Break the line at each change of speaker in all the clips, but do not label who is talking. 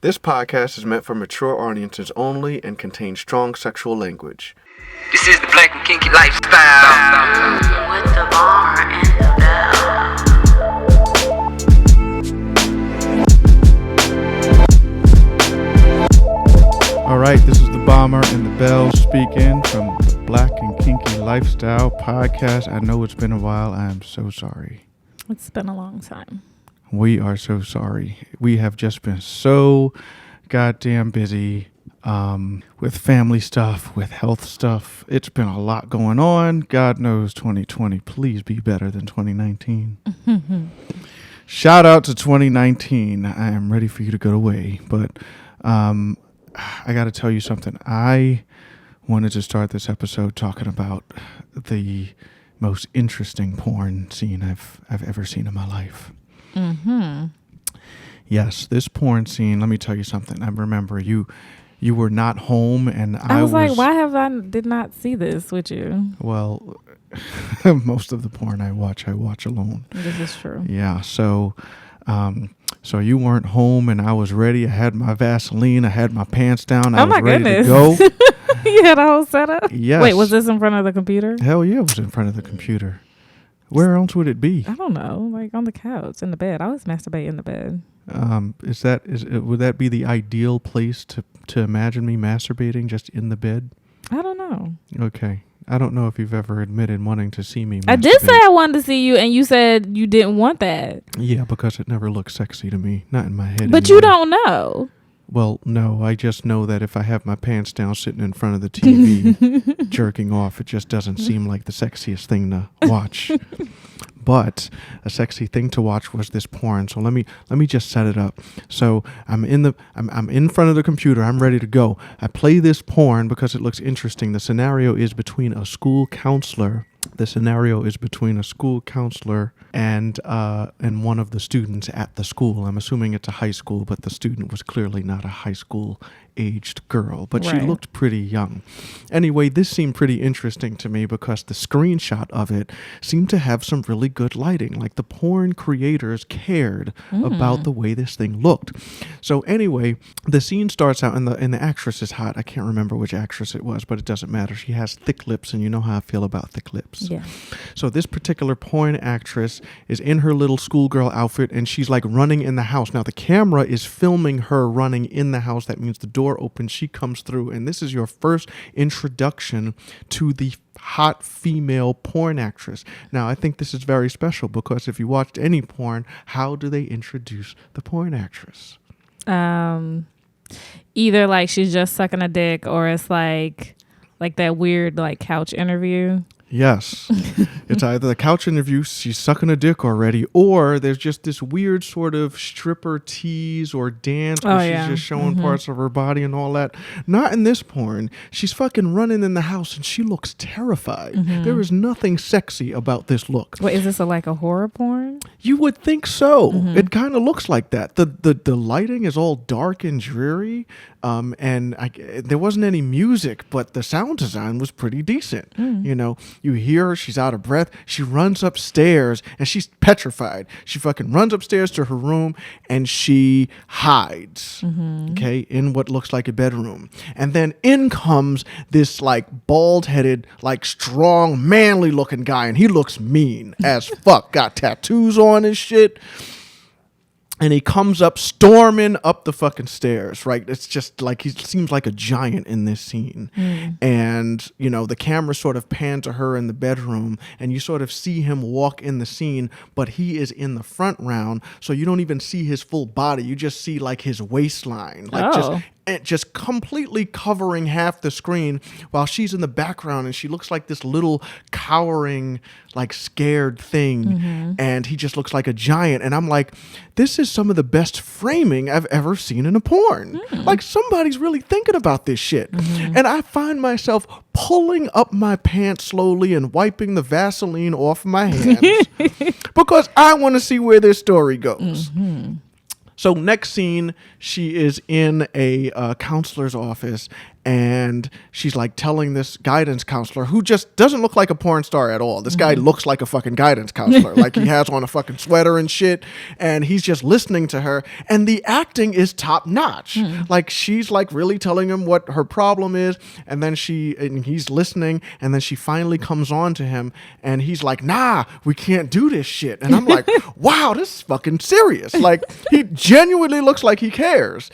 This podcast is meant for mature audiences only and contains strong sexual language.
This is the black and kinky lifestyle.
With the bar and the
bell. All right, this is the Bomber and the Bell speaking from the Black and Kinky Lifestyle podcast. I know it's been a while. I am so sorry.
It's been a long time.
We are so sorry. We have just been so goddamn busy with family stuff, with health stuff. It's been a lot going on. God knows 2020, please be better than 2019. Shout out to 2019. I am ready for you to go away. But I got to tell you something. I wanted to start this episode talking about the most interesting porn scene I've ever seen in my life.
Mm-hmm.
Yes, this porn scene, let me tell you something. I remember you were not home, and
I was like, why did not see this with you?
Well, most of the porn I watch alone.
This is true.
Yeah, so you weren't home, and I was ready. I had my Vaseline. I had my pants down. I was ready to go.
You had a whole setup?
Yes.
Wait, was this in front of the computer?
Hell yeah, it was in front of the computer. Where else would it be?
I don't know, like on the couch, in the bed. I always masturbate in the bed.
Would that be the ideal place to imagine me masturbating, just in the bed?
I don't know.
Okay. I don't know if you've ever admitted wanting to see me masturbate.
I did say I wanted to see you, and you said you didn't want that.
Yeah, because it never looked sexy to me. Not in my head.
But
anyway.
You don't know.
Well, no, I just know that if I have my pants down sitting in front of the TV jerking off, it just doesn't seem like the sexiest thing to watch. But a sexy thing to watch was this porn. So let me just set it up. So I'm in front of the computer. I'm ready to go. I play this porn because it looks interesting. The scenario is between a school counselor. And one of the students at the school. I'm assuming it's a high school, but the student was clearly not a high school aged girl, but
right.
She looked pretty young. Anyway, this seemed pretty interesting to me because the screenshot of it seemed to have some really good lighting. Like the porn creators cared about the way this thing looked. So anyway, the scene starts out and the actress is hot. I can't remember which actress it was, but it doesn't matter. She has thick lips, and you know how I feel about thick lips.
Yeah.
So this particular porn actress is in her little schoolgirl outfit, and she's like running in the house. Now the camera is filming her running in the house. That means the door opens, she comes through, and this is your first introduction to the hot female porn actress. Now I think this is very special because if you watched any porn, how do they introduce the porn actress?
Either like she's just sucking a dick, or it's like that weird like couch interview.
Yes. It's either the couch interview, she's sucking a dick already, or there's just this weird sort of stripper tease or dance where she's just showing parts of her body and all that. Not in this porn. She's fucking running in the house and she looks terrified. There is nothing sexy about this look.
Wait, is this like a horror porn?
You would think so. It kind of looks like that. The lighting is all dark and dreary. There wasn't any music, but the sound design was pretty decent. You know, you hear her, she's out of breath. She runs upstairs and she's petrified. She fucking runs upstairs to her room and she hides, okay, in what looks like a bedroom. And then in comes this like bald-headed, like strong, manly looking guy, and he looks mean as fuck. Got tattoos on his shit. And he comes up storming up the fucking stairs, right? It's just like he seems like a giant in this scene. And, you know, the camera sort of pans to her in the bedroom and you sort of see him walk in the scene, but he is in the front round. So you don't even see his full body. You just see like his waistline, like just completely covering half the screen while she's in the background and she looks like this little cowering, like scared thing. And he just looks like a giant. And I'm like, this is some of the best framing I've ever seen in a porn. Like somebody's really thinking about this shit. And I find myself pulling up my pants slowly and wiping the Vaseline off my hands because I want to see where this story goes. So next scene, she is in a counselor's office and she's like telling this guidance counselor who just doesn't look like a porn star at all. This guy looks like a fucking guidance counselor. Like he has on a fucking sweater and shit, and he's just listening to her, and the acting is top notch. Like she's like really telling him what her problem is, and then he's listening, and then she finally comes on to him, and he's like, nah, we can't do this shit. And I'm like, wow, this is fucking serious. Like he genuinely looks like he cares.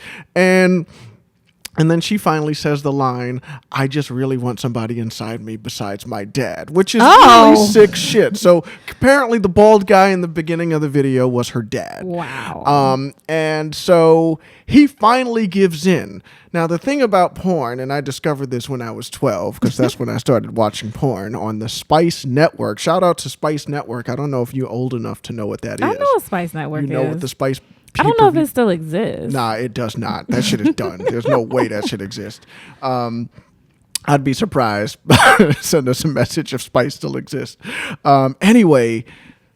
And then she finally says the line, I just really want somebody inside me besides my dad, which is really sick shit. So apparently the bald guy in the beginning of the video was her dad.
Wow.
And so he finally gives in. Now, the thing about porn, and I discovered this when I was 12, because that's when I started watching porn on the Spice Network. Shout out to Spice Network. I don't know if you're old enough to know what that is.
I know what Spice Network is.
You know what the Spice
I don't know if it still exists.
Nah, it does not. That shit is done. There's no way that shit exists. I'd be surprised. Send us a message if Spice still exists. Anyway,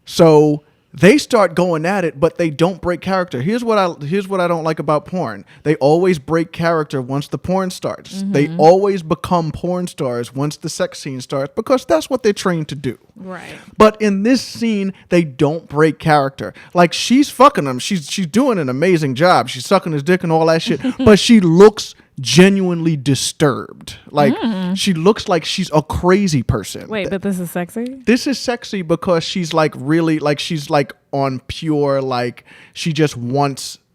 so they start going at it, but they don't break character. Here's what I don't like about porn. They always break character once the porn starts. They always become porn stars once the sex scene starts because that's what they're trained to do.
Right.
But in this scene, they don't break character. Like she's fucking him. She's doing an amazing job. She's sucking his dick and all that shit. But she looks genuinely disturbed. Like she looks like she's a crazy person.
Wait, but this is sexy?
This is sexy because she's like really like she's like on pure like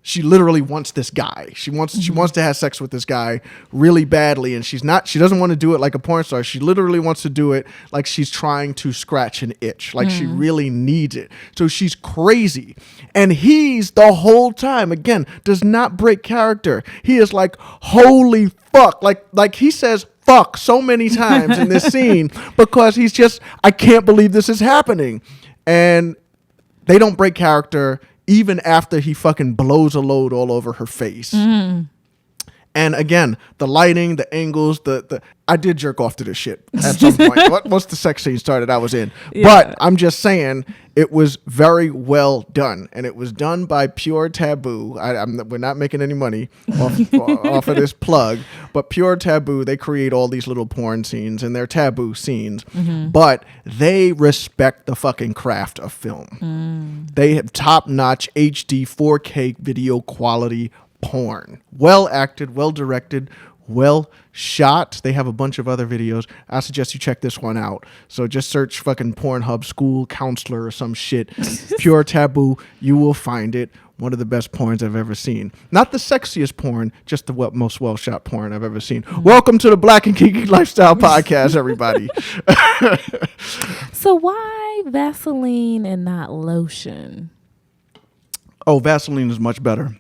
she literally wants this guy. She wants to have sex with this guy really badly, and she doesn't want to do it like a porn star. She literally wants to do it like she's trying to scratch an itch. Like she really needs it. So she's crazy. And he's the whole time, again, does not break character. He is like, holy fuck. Like he says fuck so many times in this scene because he's just, I can't believe this is happening. And they don't break character even after he fucking blows a load all over her face. And again, the lighting, the angles, I did jerk off to this shit at some point. Once the sex scene started, I was in. Yeah. But I'm just saying, it was very well done. And it was done by Pure Taboo. We're not making any money off of this plug. But Pure Taboo, they create all these little porn scenes, and they're taboo scenes. But they respect the fucking craft of film. They have top-notch HD 4K video quality porn. Well acted, well directed, well shot. They have a bunch of other videos. I suggest you check this one out. So just search fucking Pornhub school counselor or some shit. Pure Taboo. You will find it. One of the best porns I've ever seen. Not the sexiest porn, just the most well shot porn I've ever seen. Welcome to the Black and Kinky Lifestyle Podcast, everybody.
So why Vaseline and not lotion?
Oh, Vaseline is much better.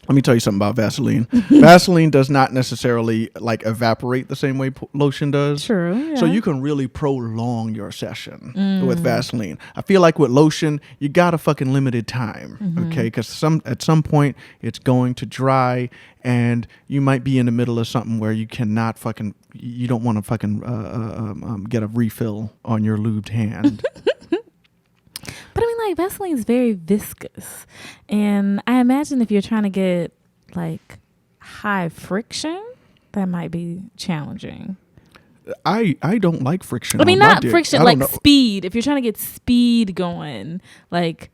Let me tell you something about Vaseline. Vaseline does not necessarily like evaporate the same way lotion does.
True. Yeah.
So you can really prolong your session with Vaseline. I feel like with lotion, you got a fucking limited time, okay? Because at some point it's going to dry, and you might be in the middle of something where you cannot fucking, you don't want to fucking get a refill on your lubed hand.
But I mean, like, Vaseline is very viscous. And I imagine if you're trying to get, like, high friction, that might be challenging.
I don't like friction.
I mean, not
dick.
friction, like speed. If you're trying to get speed going, like,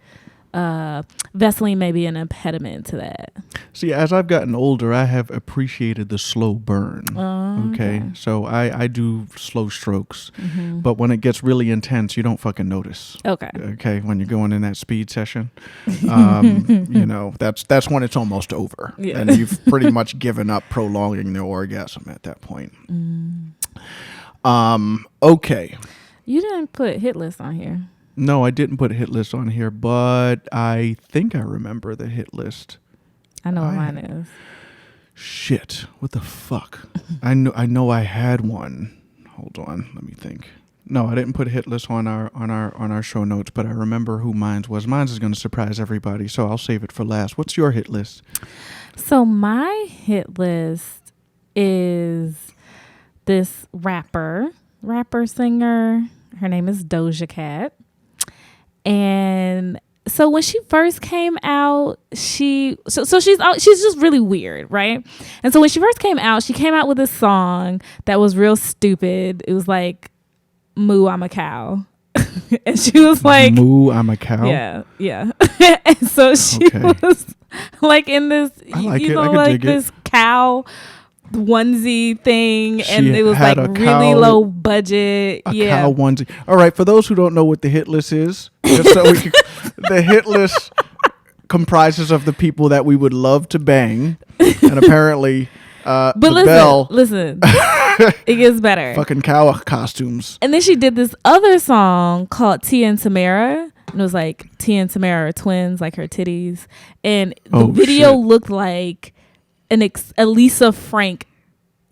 Vaseline may be an impediment to that.
See, as I've gotten older, I have appreciated the slow burn. Okay. So I do slow strokes. But when it gets really intense, you don't fucking notice. Okay. When you're going in that speed session, you know, that's when it's almost over. Yeah. And you've pretty much given up prolonging the orgasm at that point. Okay.
You didn't put hit list on here.
No, I didn't put hit list on here, but I think I remember the hit list.
I know what mine is.
Shit, what the fuck? I know I had one. Hold on, let me think. No, I didn't put a hit list on our show notes, but I remember who mine was. Mine is going to surprise everybody, so I'll save it for last. What's your hit list?
So my hit list is this rapper singer. Her name is Doja Cat. And so when she first came out, she's just really weird, right? And so when she first came out, she came out with this song that was real stupid. It was like, "Moo, I'm a cow." And she was like,
"Moo, I'm a cow."
Yeah. And so she was like in this,
I like
you
it.
know,
I can
like
dig
this cow onesie thing,
She
and it was
had
like
a
really
cow-
low budget.
A
Yeah.
cow onesie. All right, for those who don't know what the hit list is, just so we can, the hit list comprises of the people that we would love to bang, and apparently,
But
the
listen, it gets better.
fucking cow costumes.
And then she did this other song called Tia and Tamara. And it was like Tia and Tamara are twins, like her titties. And the video looked like a Lisa Frank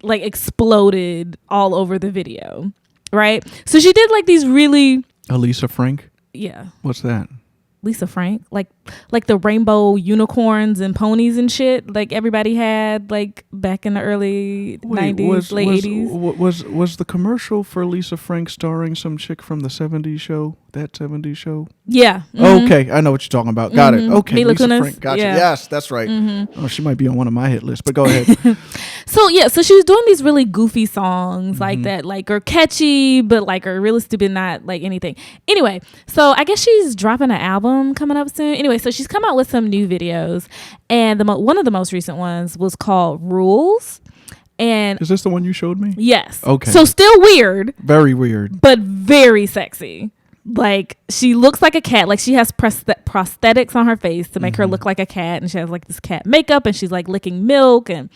like exploded all over the video. Right? So she did like these really
Elisa Frank?
Yeah.
What's that?
Lisa Frank, like the rainbow unicorns and ponies and shit, like everybody had like back in the early 90s, late 80s.
Was the commercial for Lisa Frank starring some chick from the 70s show? That 70s show?
Yeah. Mm-hmm.
Okay, I know what you're talking about. Got it. Okay,
Mila
Lisa
Kunis.
Frank. Gotcha.
Yeah.
Yes, that's right. Oh, she might be on one of my hit lists, but go ahead.
So she was doing these really goofy songs like that, like are catchy, but like are really stupid, not like anything. Anyway, so I guess she's dropping an album coming up soon. Anyway, so she's come out with some new videos, and one of the most recent ones was called Rules. And
is this the one you showed me?
Yes.
Okay.
So still weird.
Very weird.
But very sexy. Like she looks like a cat. Like she has prosthetics on her face to make her look like a cat, and she has like this cat makeup, and she's like licking milk. And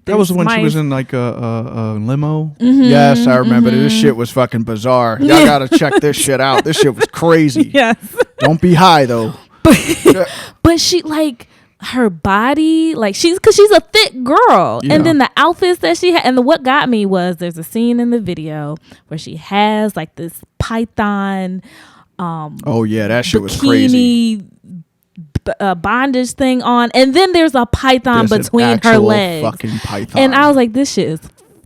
that was when she was in like a limo. Yes, I remember. This shit was fucking bizarre. Y'all gotta check this shit out. This shit was crazy.
Yes.
Don't be high though.
But she like her body, like because she's a thick girl, and then the outfits that she had, and what got me was there's a scene in the video where she has like this python
that shit was crazy.
Bondage thing on, and then there's a python between her legs.
Fucking python.
And I was like, this shit is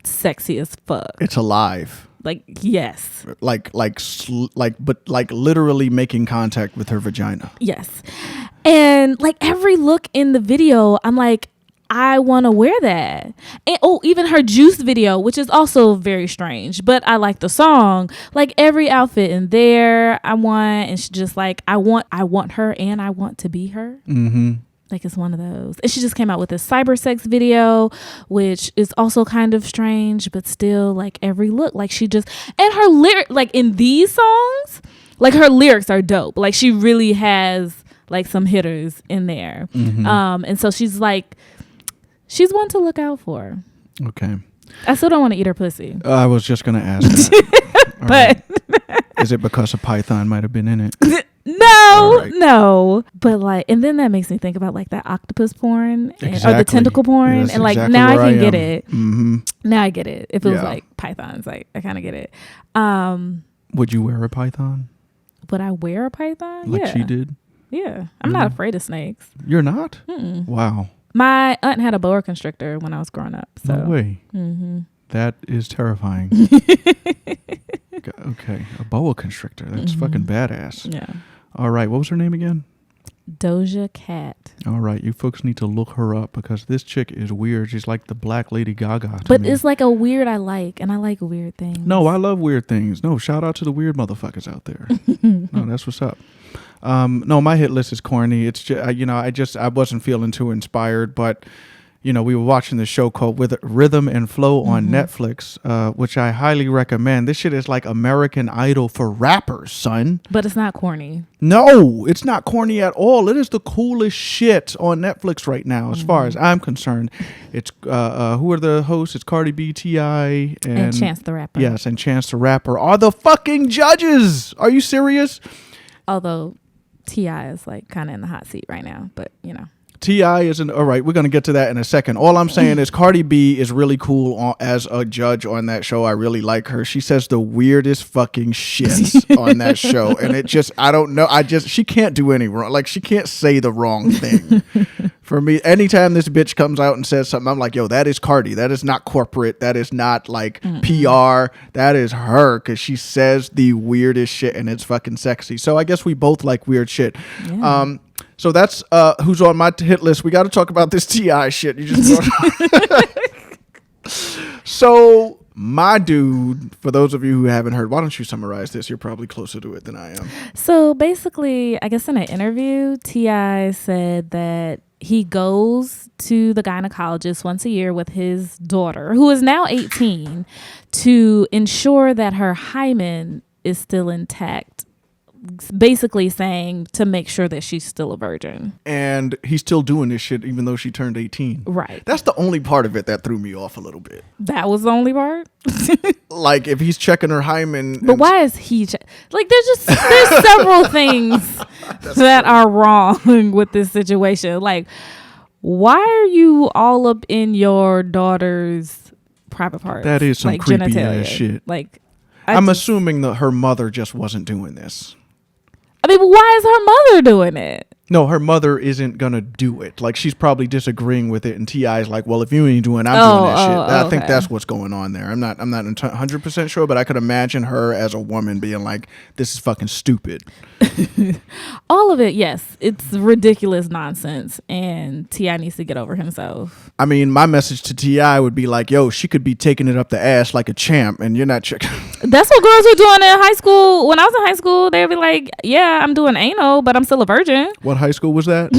sexy as fuck.
It's alive.
Like yes.
But literally making contact with her vagina.
Yes. And like every look in the video, I'm like, I want to wear that. And even her Juice video, which is also very strange, but I like the song. Like every outfit in there, I want, and she just like, I want her, and I want to be her. Mm-hmm. Like it's one of those. And she just came out with this cyber sex video, which is also kind of strange, but still like every look, like she just, and her lyric, like in these songs, like her lyrics are dope. Like she really has like some hitters in there. Mm-hmm. And so she's like, she's one to look out for.
Okay.
I still don't want to eat her pussy.
I was just going to ask that.
But
is it because a python might have been in it?
No. But like, and then that makes me think about like that octopus porn or the tentacle porn.
Yeah,
and like
exactly
now I
where
can get
am.
it.
Mm-hmm.
Now I get it. If it was like pythons, like I kind of get it.
Would you wear a python?
Would I wear a python?
Like
yeah.
she did?
Yeah. I'm not afraid of snakes.
You're not?
Mm-mm.
Wow.
My aunt had a boa constrictor when I was growing up. So.
No way.
Mm-hmm.
That is terrifying. Okay. A boa constrictor. That's fucking badass.
Yeah.
All right. What was her name again?
Doja Cat.
All right. You folks need to look her up because this chick is weird. She's like the Black Lady Gaga.
But it's like a weird I like, and I like weird things.
No, I love weird things. No, shout out to the weird motherfuckers out there. No, that's what's up. No, my hit list is corny. It's just, I wasn't feeling too inspired, but we were watching this show called With Rhythm and Flow on Netflix, which I highly recommend. This shit is like American Idol for rappers, son.
But it's not corny.
No, it's not corny at all. It is the coolest shit on Netflix right now, as far as I'm concerned. It's who are the hosts? It's Cardi B, T.I.
and Chance the Rapper.
Yes, and Chance the Rapper are the fucking judges. Are you serious?
Although T.I. is like kind of in the hot seat right now, but
T.I. isn't all right. We're gonna get to that in a second. All I'm saying is Cardi B is really cool as a judge on that show. I really like her. She says the weirdest fucking shit on that show, and it just I don't know. She can't do any wrong. Like she can't say the wrong thing For me, anytime this bitch comes out and says something, I'm like, yo, that is Cardi. That is not corporate. That is not like PR. That is her, because she says the weirdest shit and it's fucking sexy. So I guess we both like weird shit. Yeah. So that's who's on my hit list. We got to talk about this T.I. shit. You just So my dude, for those of you who haven't heard, why don't you summarize this? You're probably closer to it than I am.
So basically, I guess in an interview, T.I. said that he goes to the gynecologist once a year with his daughter, who is now 18, to ensure that her hymen is still intact. Basically saying to make sure that she's still a virgin.
And he's still doing this shit even though she turned 18.
Right.
That's the only part of it that threw me off a little bit.
That was the only part?
Like, if he's checking her hymen.
But why is he like, there's several things that are wrong with this situation. Like, why are you all up in your daughter's private parts?
That is some
like
creepy
genitalia.
ass shit.
Like,
I'm assuming that her mother just wasn't doing this.
I mean, but why is her mother doing it?
No, her mother isn't gonna do it. Like, she's probably disagreeing with it, and T.I.'s like, well, if you ain't doing it, I'm doing that shit. I think that's what's going on there. I'm not 100% sure, but I could imagine her as a woman being like, this is fucking stupid.
All of it, yes. It's ridiculous nonsense, and T.I. needs to get over himself.
I mean, my message to T.I. would be like, yo, she could be taking it up the ass like a champ, and you're not checking.
That's what girls were doing in high school. When I was in high school, they'd be like, yeah, I'm doing anal, but I'm still a virgin.
What high school was that?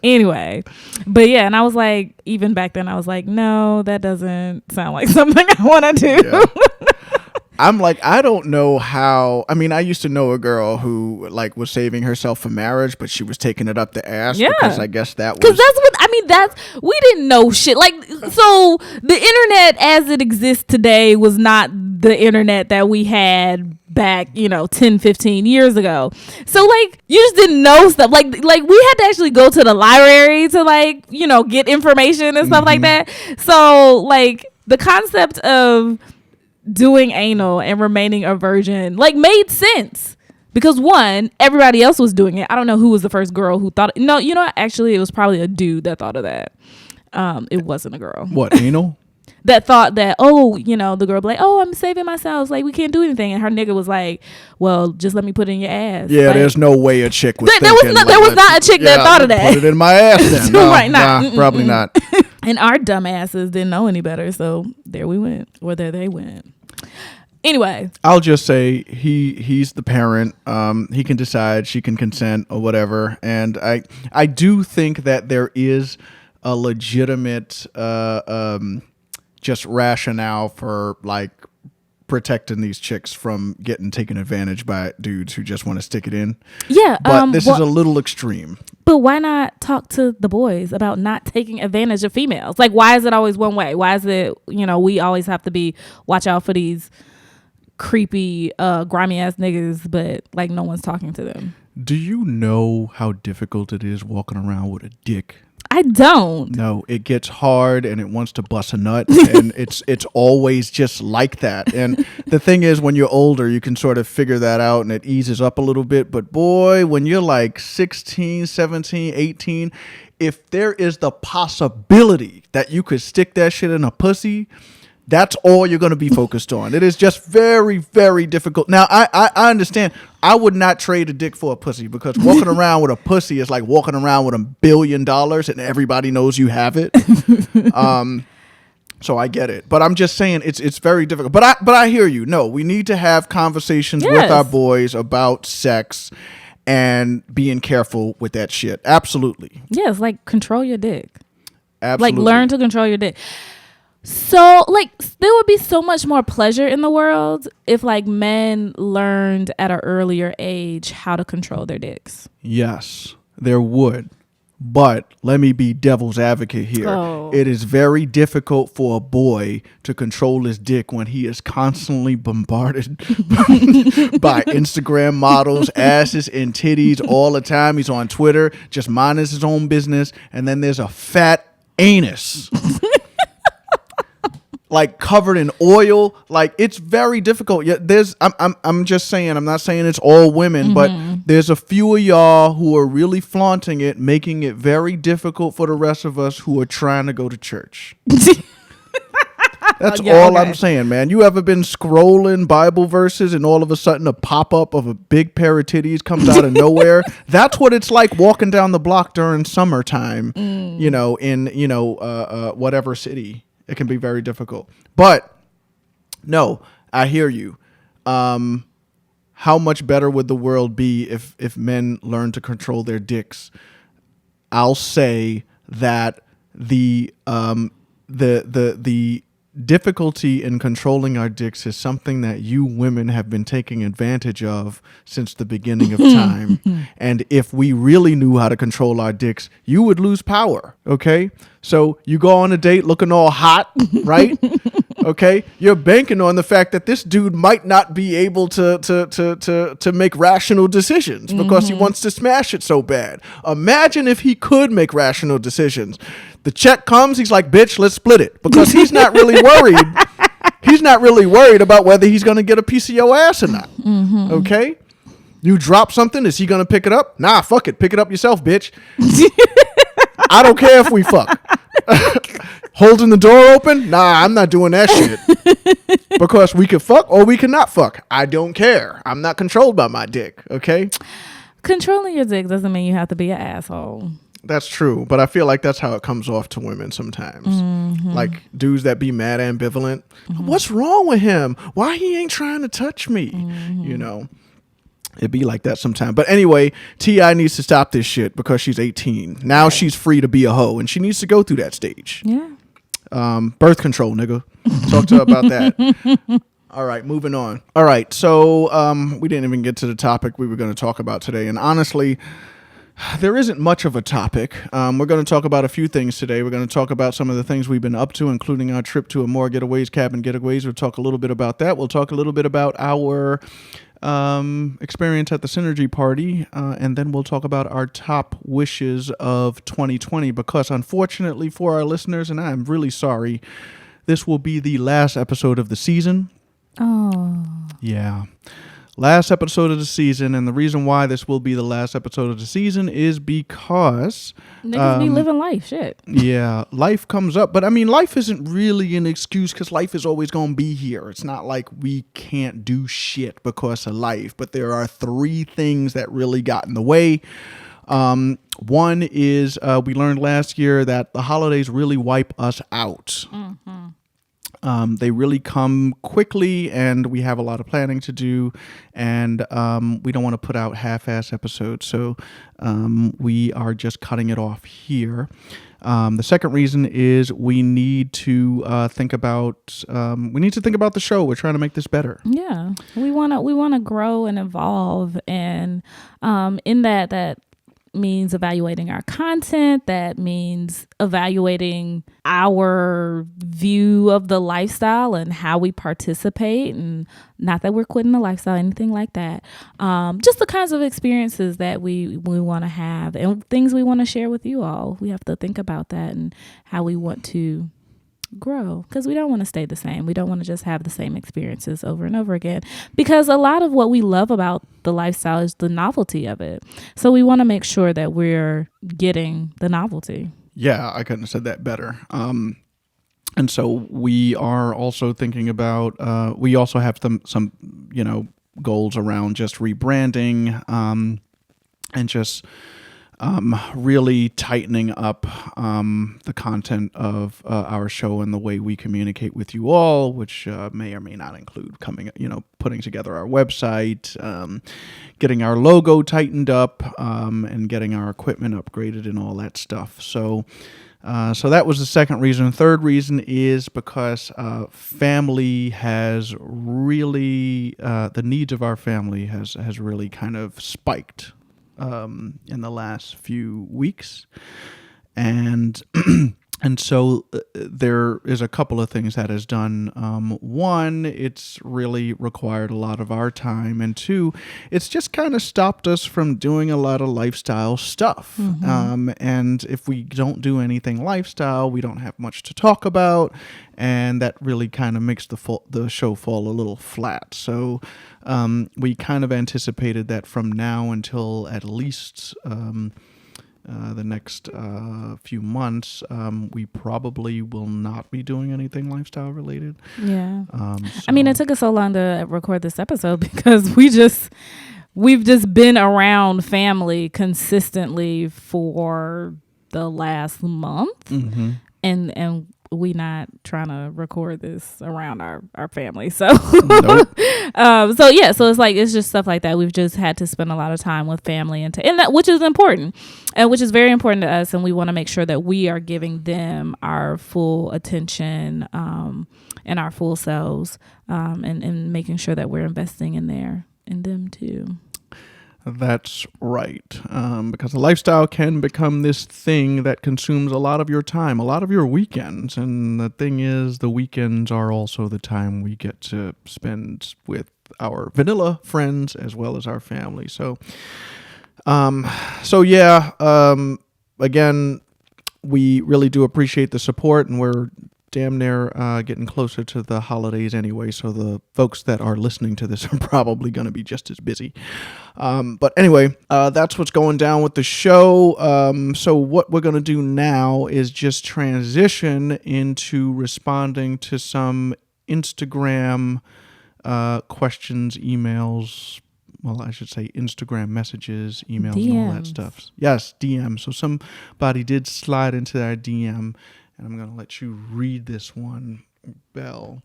Anyway, but yeah, and I was like, even back then, I was like, no, that doesn't sound like something I want to do.
Yeah. I'm like, I don't know how. I mean, I used to know a girl who like was saving herself for marriage, but she was taking it up the ass.
Yeah,
because I guess that was.
Because that's what I mean. We didn't know shit. Like, so the internet as it exists today was not the internet that we had back, 10, 15 years ago. So like, you just didn't know stuff. Like we had to actually go to the library to like, get information and stuff like that. So like, the concept of doing anal and remaining a virgin like made sense because one, everybody else was doing it. I don't know who was the first girl who thought it. No, actually it was probably a dude that thought of that. It wasn't a girl.
What, anal?
That thought that, the girl be like, oh, I'm saving myself, like we can't do anything, and her nigga was like, well, just let me put it in your ass.
Yeah,
like,
there's no way a chick was
there was not a chick that thought of that.
Put it in my ass then. No,
right, nah,
probably not.
And our dumbasses didn't know any better, so there we went, or there they went. Anyway,
I'll just say he's the parent. He can decide, she can consent or whatever. And I do think that there is a legitimate just rationale for like protecting these chicks from getting taken advantage by dudes who just want to stick it in.
Yeah,
but this is a little extreme.
But why not talk to the boys about not taking advantage of females? Like, why is it always one way? Why is it, we always have to watch out for these creepy, grimy ass niggas, but like no one's talking to them?
Do you know how difficult it is walking around with a dick?
I don't.
No, it gets hard and it wants to bust a nut, and it's always just like that. And the thing is, when you're older, you can sort of figure that out and it eases up a little bit. But boy, when you're like 16, 17, 18, if there is the possibility that you could stick that shit in a pussy, that's all you're going to be focused on. It is just very, very difficult. Now, I understand. I would not trade a dick for a pussy, because walking around with a pussy is like walking around with $1 billion and everybody knows you have it. So I get it. But I'm just saying it's very difficult. But I hear you. No, we need to have conversations with our boys about sex and being careful with that shit. Absolutely.
Yes, like control your dick.
Absolutely.
Like learn to control your dick. So like there would be so much more pleasure in the world if like men learned at an earlier age how to control their dicks.
Yes, there would. But let me be devil's advocate here.
Oh.
It is very difficult for a boy to control his dick when he is constantly bombarded by Instagram models, asses and titties all the time. He's on Twitter, just minding his own business. And then there's a fat anus. like covered in oil. Like it's very difficult. Yeah, I'm just saying, I'm not saying it's all women, but there's a few of y'all who are really flaunting it, making it very difficult for the rest of us who are trying to go to church. That's all I'm saying, man. You ever been scrolling Bible verses and all of a sudden a pop-up of a big pair of titties comes out of nowhere? That's what it's like walking down the block during summertime, in whatever city. It can be very difficult. But no, I hear you. How much better would the world be if men learned to control their dicks? I'll say that the difficulty in controlling our dicks is something that you women have been taking advantage of since the beginning of time. And if we really knew how to control our dicks, you would lose power. Okay. So you go on a date looking all hot, right? Okay. You're banking on the fact that this dude might not be able to make rational decisions because he wants to smash it so bad. Imagine if he could make rational decisions. The check comes, he's like, bitch, let's split it. Because he's not really worried. He's not really worried about whether he's going to get a piece of your ass or not. Okay? You drop something, is he going to pick it up? Nah, fuck it. Pick it up yourself, bitch. I don't care if we fuck. Holding the door open? Nah, I'm not doing that shit. Because we can fuck or we cannot fuck. I don't care. I'm not controlled by my dick. Okay?
Controlling your dick doesn't mean you have to be an asshole.
That's true, but I feel like that's how it comes off to women sometimes. Like dudes that be mad ambivalent. What's wrong with him? Why he ain't trying to touch me? It'd be like that sometimes. But anyway, T.I. needs to stop this shit because she's 18. Now she's free to be a hoe, and she needs to go through that stage.
Yeah.
Birth control, nigga. Talk to her about that. All right, moving on. All right, so we didn't even get to the topic we were going to talk about today. And honestly, there isn't much of a topic. We're going to talk about a few things today. We're going to talk about some of the things we've been up to, including our trip to Amore Getaways, Cabin Getaways. We'll talk a little bit about that. We'll talk a little bit about our experience at the Synergy Party, and then we'll talk about our top wishes of 2020, because unfortunately for our listeners, and I'm really sorry, this will be the last episode of the season.
Oh.
Yeah. Last episode of the season, and the reason why this will be the last episode of the season is because
niggas be living life, shit.
Yeah, life comes up, but I mean, life isn't really an excuse because life is always going to be here. It's not like we can't do shit because of life, but there are three things that really got in the way. One is we learned last year that the holidays really wipe us out. They really come quickly, and we have a lot of planning to do, and we don't want to put out half-ass episodes, so we are just cutting it off here. The second reason is we need to think about the show. We're trying to make this better.
Yeah, we wanna grow and evolve, and in that means evaluating our content. That means evaluating our view of the lifestyle and how we participate, and not that we're quitting the lifestyle, anything like that. Just the kinds of experiences that we want to have and things we want to share with you all. We have to think about that and how we want to grow, because we don't want to stay the same. We don't want to just have the same experiences over and over again, because a lot of what we love about the lifestyle is the novelty of it. So we want to make sure that we're getting the novelty. Yeah,
I couldn't have said that better. And so we are also thinking about, we also have some goals around just rebranding, and just really tightening up the content of our show and the way we communicate with you all, which may or may not include putting together our website, getting our logo tightened up, and getting our equipment upgraded and all that stuff. So that was the second reason. Third reason is because family has really, the needs of our family has really kind of spiked in the last few weeks. And And so there is a couple of things that is done. One, it's really required a lot of our time. And two, it's just kind of stopped us from doing a lot of lifestyle stuff. And if we don't do anything lifestyle, we don't have much to talk about. And that really kind of makes the show fall a little flat. So we kind of anticipated that from now until at least the next few months, we probably will not be doing anything lifestyle related.
Yeah. I mean, it took us so long to record this episode because we've just been around family consistently for the last month. And we not trying to record this around our family. So,
Nope.
so it's like, it's just stuff like that. We've just had to spend a lot of time with family and that, which is important and which is very important to us. And we want to make sure that we are giving them our full attention, and our full selves, and making sure that we're investing in them too.
That's right. Because a lifestyle can become this thing that consumes a lot of your time, a lot of your weekends. And the thing is, the weekends are also the time we get to spend with our vanilla friends as well as our family. So again, we really do appreciate the support, and we're damn near getting closer to the holidays anyway, so the folks that are listening to this are probably going to be just as busy. But anyway, that's what's going down with the show. So what we're going to do now is just transition into responding to some Instagram questions, emails. Well, I should say Instagram messages, emails, and all that stuff. Yes, DM. So somebody did slide into our DM. And I'm going to let you read this one, Belle.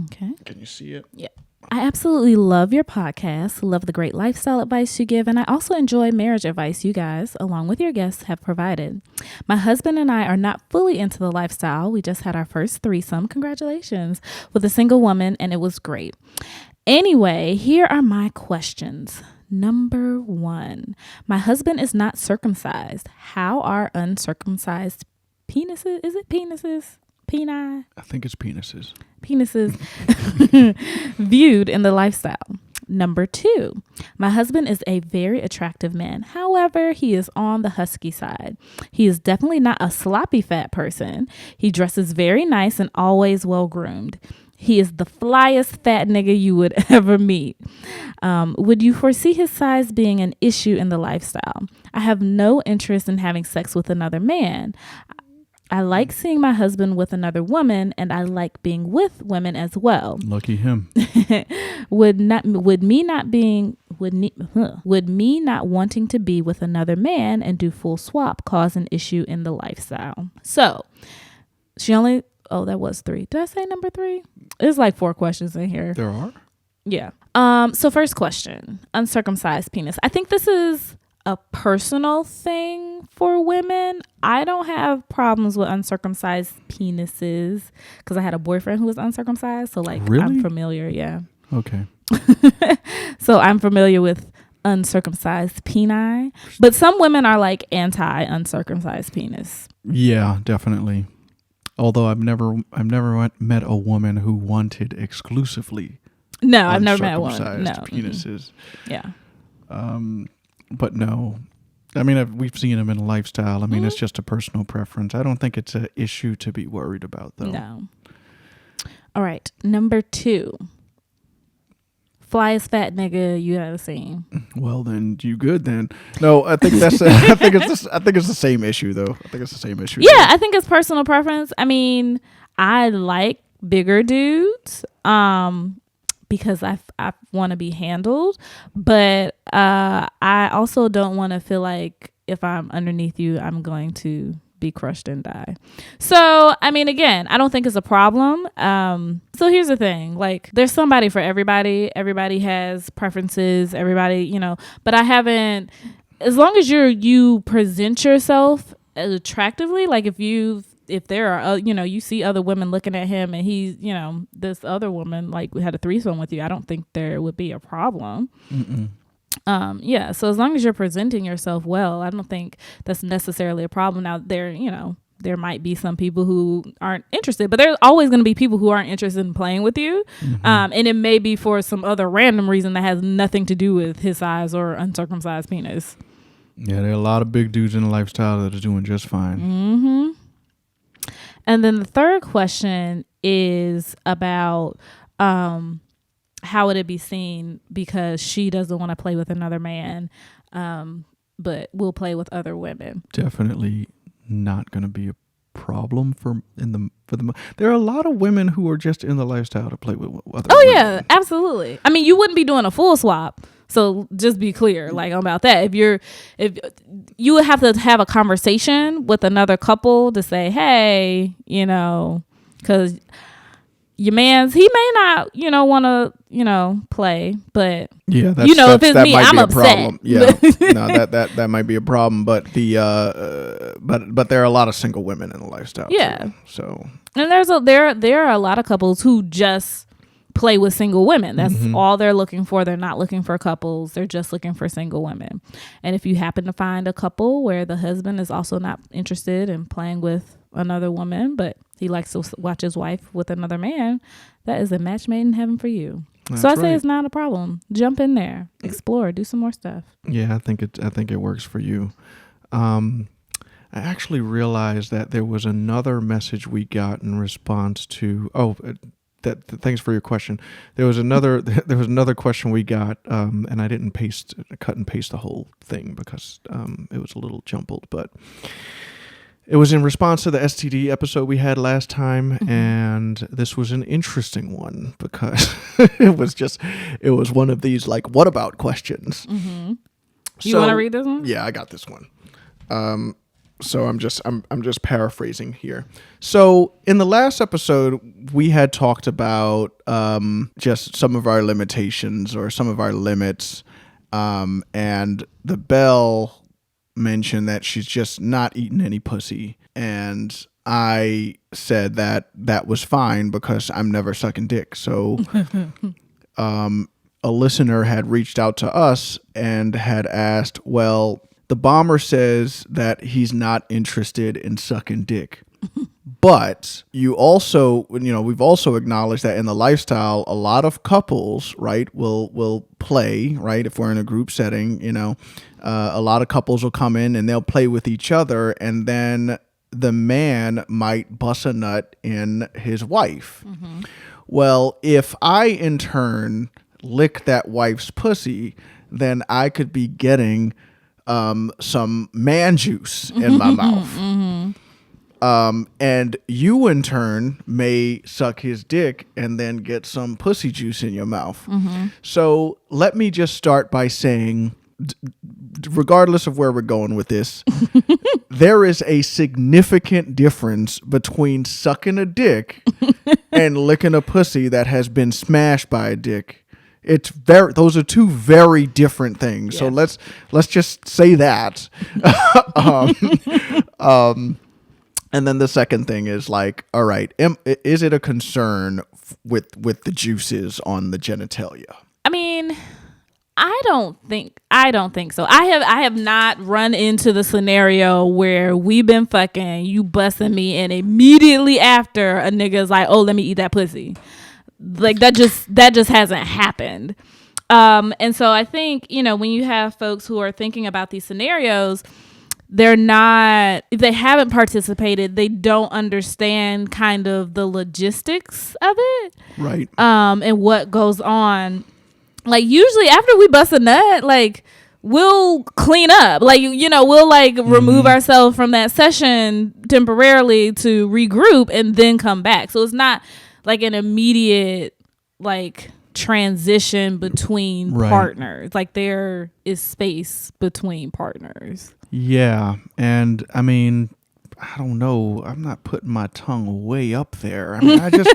Okay.
Can you see it?
Yeah. I absolutely love your podcast, love the great lifestyle advice you give, and I also enjoy marriage advice you guys, along with your guests, have provided. My husband and I are not fully into the lifestyle. We just had our first threesome, congratulations, with a single woman, and it was great. Anyway, here are my questions. Number 1, my husband is not circumcised. How are uncircumcised penises? Is it penises? Peni?
I think it's penises.
Penises viewed in the lifestyle. Number 2, my husband is a very attractive man. However, he is on the husky side. He is definitely not a sloppy fat person. He dresses very nice and always well groomed. He is the flyest fat nigga you would ever meet. Would you foresee his size being an issue in the lifestyle? I have no interest in having sex with another man. I like seeing my husband with another woman, and I like being with women as well.
Lucky him.
Would me not wanting to be with another man and do full swap cause an issue in the lifestyle? So that was 3. Did I say number 3? There's like 4 questions in here.
There are?
Yeah. So first question, uncircumcised penis. I think this is a personal thing for women. I don't have problems with uncircumcised penises because I had a boyfriend who was uncircumcised. So like,
really?
I'm familiar. Yeah.
Okay.
So I'm familiar with uncircumcised peni, but some women are like anti-uncircumcised penis.
Yeah, definitely. Although I've never met a woman who wanted exclusively
No, I've never met one.
uncircumcised
No.
penises.
Yeah.
But no, I mean, we've seen them in lifestyle. I mean, it's just a personal preference. I don't think it's an issue to be worried about, though.
No. All right. Number 2. Flyest fat nigga you ever seen.
Well, then you good then. No, I think that's I think it's the same issue though. I think it's the same issue.
Yeah, I think it's personal preference. I mean, I like bigger dudes because I want to be handled, but I also don't want to feel like if I'm underneath you, I'm going to be crushed and die. So, I mean, again, I don't think it's a problem. So here's the thing, like there's somebody for everybody. Everybody has preferences, everybody, but I haven't, as long as you present yourself attractively, like if there are, you see other women looking at him and he's, this other woman, like we had a threesome with you, I don't think there would be a problem.
Mm-mm.
So as long as you're presenting yourself well, I don't think that's necessarily a problem. Now there there might be some people who aren't interested, but there's always going to be people who aren't interested in playing with you. And it may be for some other random reason that has nothing to do with his size or uncircumcised penis.
Yeah, there are a lot of big dudes in the lifestyle that are doing just fine.
And then the third question is about how would it be seen because she doesn't want to play with another man, but will play with other women.
Definitely not going to be a problem for the. There are a lot of women who are just in the lifestyle to play with other women.
Yeah, absolutely. I mean, you wouldn't be doing a full swap. So just be clear, like about that. If you would have to have a conversation with another couple to say, hey, because your man's, he may not, want to, play, but
yeah,
if it's
that
me,
might
I'm
be a
upset.
problem. Yeah, no, that might be a problem. But but there are a lot of single women in the lifestyle.
Yeah.
Too, so
And there are a lot of couples who just play with single women. That's all they're looking for. They're not looking for couples. They're just looking for single women. And if you happen to find a couple where the husband is also not interested in playing with another woman, but he likes to watch his wife with another man, that is a match made in heaven for you. So I say it's not a problem. Jump in there, explore, do some more stuff.
yeah, I think it works for you. I actually realized that there was another message we got in response to thanks for your question. There was another question we got, and I didn't cut and paste the whole thing because it was a little jumbled, but it was in response to the STD episode we had last time, and this was an interesting one because it was one of these like what about questions.
You want to read this one?
Yeah, I got this one. So I'm just paraphrasing here. So in the last episode, we had talked about just some of our limitations or some of our limits, and the Belle mentioned that she's just not eating any pussy, and I said that was fine because I'm never sucking dick. So a listener had reached out to us and had asked, well, the bomber says that he's not interested in sucking dick. But you also, we've also acknowledged that in the lifestyle, a lot of couples, right, will play, right? If we're in a group setting, a lot of couples will come in and they'll play with each other, and then the man might bust a nut in his wife. Well, if I in turn lick that wife's pussy, then I could be getting some man juice in my mouth. And you in turn may suck his dick and then get some pussy juice in your mouth. So let me just start by saying, regardless of where we're going with this, there is a significant difference between sucking a dick and licking a pussy that has been smashed by a dick. Those are two very different things. So let's just say that. And then the second thing is like, all right, is it a concern with the juices on the genitalia?
I mean, I don't think so. I have not run into the scenario where we've been fucking, you busting me, and immediately after a nigga's like, oh, let me eat that pussy. Like that just hasn't happened. And so I think, when you have folks who are thinking about these scenarios, if they haven't participated, they don't understand kind of the logistics of it.
Right.
And what goes on. Like usually after we bust a nut, like we'll clean up, like, we'll like remove ourselves from that session temporarily to regroup and then come back. So it's not like an immediate like transition between partners. Like there is space between partners.
Yeah. And I mean, I don't know. I'm not putting my tongue way up there. I mean, I just,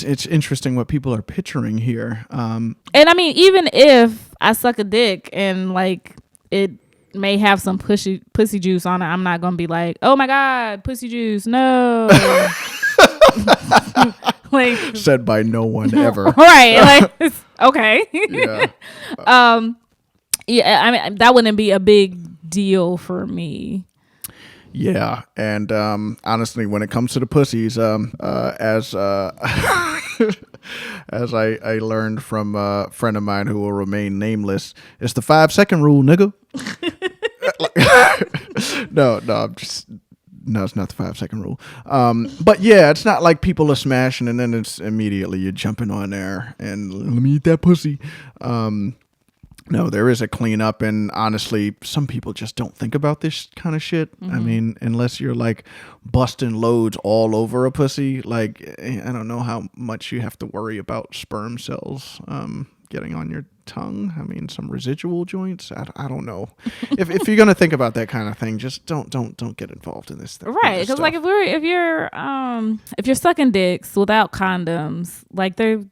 it's interesting what people are picturing here.
And I mean, even if I suck a dick and like it may have some pussy juice on it, I'm not going to be like, oh my God, pussy juice. No. Like
said by no one ever.
Right. Like, okay.
Yeah.
Yeah. I mean, that wouldn't be a big deal for me.
Yeah, and honestly, when it comes to the pussies, as as I learned from a friend of mine who will remain nameless, it's the 5-second rule, nigga. No, I'm just. No, it's not the 5-second rule. But yeah, it's not like people are smashing and then it's immediately you're jumping on there and let me eat that pussy. No, there is a cleanup, and honestly, some people just don't think about this kind of shit. I mean, unless you're like busting loads all over a pussy, like I don't know how much you have to worry about sperm cells getting on your tongue. I mean, some residual joints. I don't know. if you're gonna think about that kind of thing, just don't get involved in this thing.
Right, because like if you're sucking dicks without condoms, like they're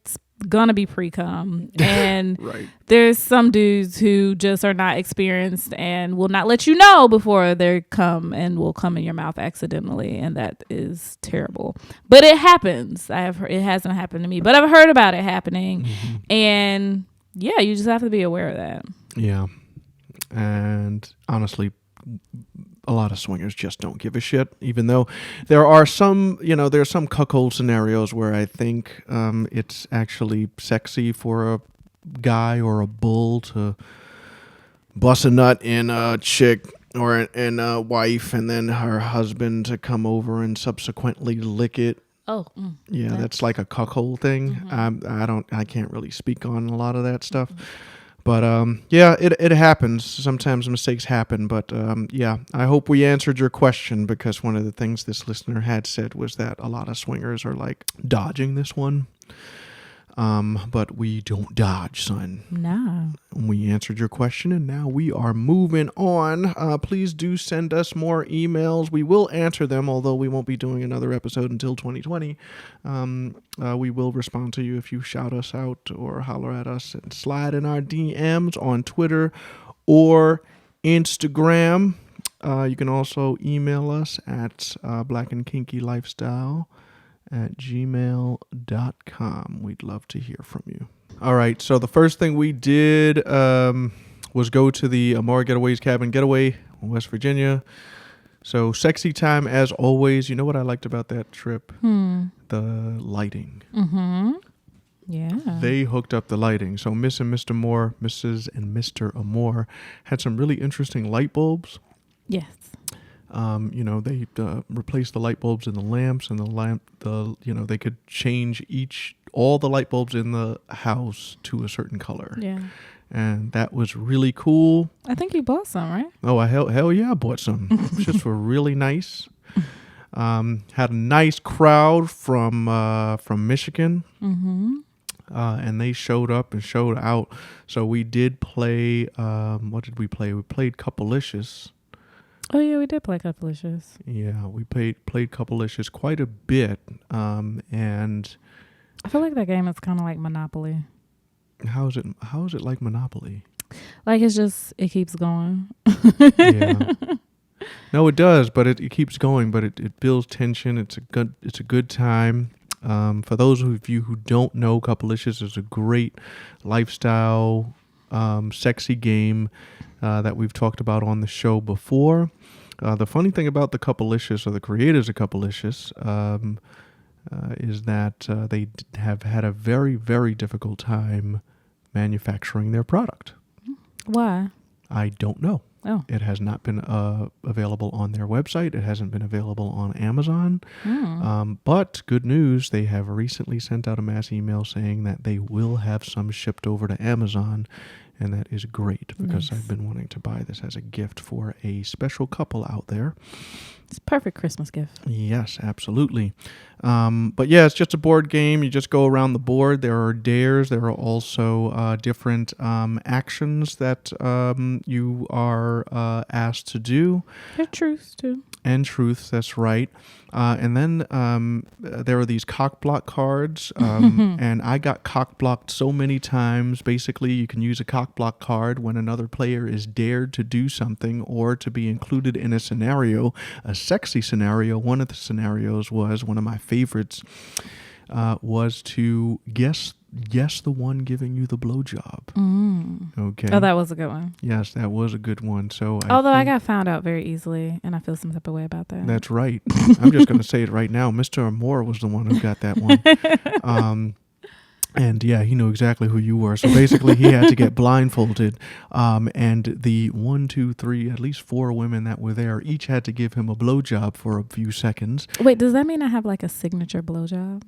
gonna be pre-cum, and
Right.
there's some dudes who just are not experienced and will not let you know before they come and will come in your mouth accidentally, and that is terrible. But it happens. It hasn't happened to me, but I've heard about it happening, and yeah, you just have to be aware of that.
Yeah, and honestly, a lot of swingers just don't give a shit, even though there are some, there's some cuckold scenarios where I think it's actually sexy for a guy or a bull to bust a nut in a chick or in a wife and then her husband to come over and subsequently lick it.
Oh,
Yeah, that's like a cuckold thing. I can't really speak on a lot of that stuff. But yeah, it happens. Sometimes mistakes happen. But yeah, I hope we answered your question, because one of the things this listener had said was that a lot of swingers are like dodging this one. But we don't dodge, son.
no.
We answered your question, and now we are moving on. Please do send us more emails. We will answer them, although we won't be doing another episode until 2020. We will respond to you if you shout us out or holler at us and slide in our DMs on Twitter or Instagram. You can also email us at blackandkinkylifestyle@gmail.com. We'd love to hear from you. All right, so the first thing we did was go to the Amore Getaways Cabin Getaway in West Virginia. So sexy time as always. You know what I liked about that trip? The lighting.
Yeah.
They hooked up the lighting. So Mrs. and Mr. Amore had some really interesting light bulbs.
Yes.
They replaced the light bulbs in the lamps, and they could change all the light bulbs in the house to a certain color.
Yeah.
And that was really cool.
I think you bought some, right?
Oh, hell yeah, I bought some. Just were really nice. Had a nice crowd from Michigan. And they showed up and showed out. So we did play, what did we play? We played Couplelicious.
Oh yeah, we did play Couplelicious.
Yeah, we played Couplelicious quite a bit. And
I feel like that game is kind of like Monopoly.
how is it like Monopoly?
Like it keeps going.
Yeah. No, it does, but it keeps going, but it builds tension. It's a good time. For those of you who don't know, Couplelicious is a great lifestyle, sexy game that we've talked about on the show before. The funny thing about the Couplelicious, or the creators of Couplelicious, is that they have had a very, very difficult time manufacturing their product.
Why?
I don't know.
Oh.
It has not been available on their website. It hasn't been available on Amazon. But good news, they have recently sent out a mass email saying that they will have some shipped over to Amazon. And that is great, because
Nice.
I've been wanting to buy this as a gift for a special couple out there.
It's a perfect Christmas gift.
Yes, absolutely. But yeah, it's just a board game. You just go around the board. There are dares. There are also different actions that you are asked to do.
They're truths too.
And truths, that's right. And then there are these cock block cards, and I got cock blocked so many times. Basically, you can use a cock block card when another player is dared to do something or to be included in a scenario, a sexy scenario. One of the scenarios was, one of my favorites, was to guess yes, the one giving you the blowjob. Okay.
Oh, that was a good one.
Yes, that was a good one. So
Although I
think
got found out very easily, and I feel some type of way about that.
that's right. I'm just going to say it right now. Mr. Moore was the one who got that one. And yeah, he knew exactly who you were. So basically, he had to get blindfolded. And the 1, 2, 3, at least 4 women that were there each had to give him a blowjob for a few seconds.
Wait, does that mean I have like a signature blowjob?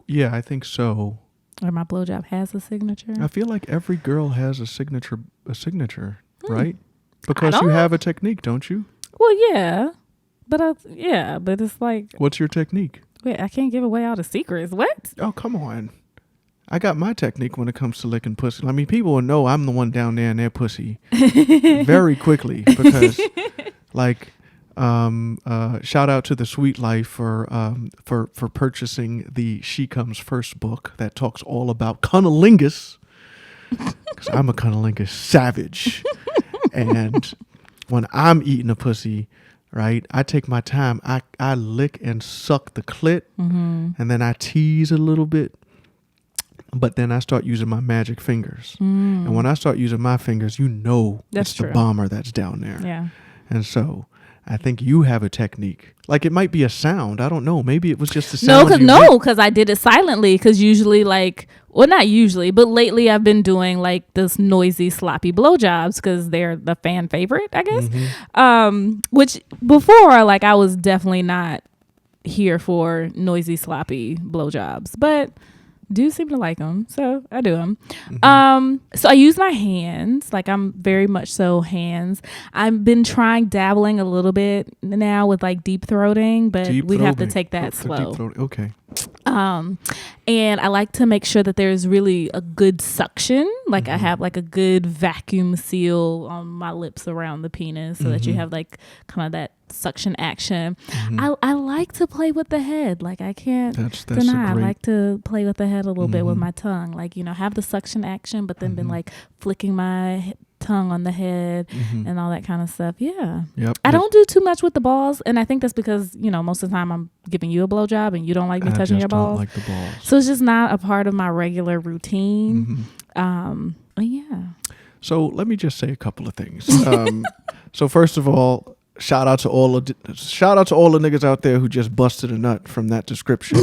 Yeah, I think so.
Or my blowjob has a signature?
I feel like every girl has a signature, right? Because you
don't-
have a technique, don't you?
Well, yeah. But but it's like,
What's your technique?
wait, I can't give away all the secrets. What?
Oh, come on. I got my technique when it comes to licking pussy. I mean, people will know I'm the one down there in their pussy very quickly because, like, shout out to the Sweet Life for purchasing the She Comes First book that talks all about cunnilingus. Because I'm a cunnilingus savage, and when I'm eating a pussy, right, I take my time. I lick and suck the clit, and then I tease a little bit. But then I start using my magic fingers. And when I start using my fingers, you know
That's
it's the
true.
bomber that's down there.
Yeah.
And so I think you have a technique. Like it might be a sound. I don't know. Maybe it was just a
No,
sound.
because I did it silently. Because usually, like, well, not usually, but lately I've been doing like this noisy, sloppy blowjobs because they're the fan favorite, I guess. Which before, like, I was definitely not here for noisy, sloppy blowjobs, but do seem to like them, so I do them. So I use my hands, like I'm very much so hands. I've been dabbling a little bit now with like deep throating, but we have to take that slow.
Okay.
And I like to make sure that there's really a good suction, like I have like a good vacuum seal on my lips around the penis so that you have like kind of that suction action. I like to play with the head, like I can't deny. I like to play with the head a little bit with my tongue, like, you know, have the suction action, but then been like flicking my tongue on the head and all that kind of stuff. Yeah.
Yep.
I don't do too much with the balls, and I think that's because, you know, most of the time I'm giving you a blowjob and you don't like me touching your balls.
I don't like the balls.
So it's just not a part of my regular routine. Yeah.
So let me just say a couple of things. So first of all, shout out to all the niggas out there who just busted a nut from that description.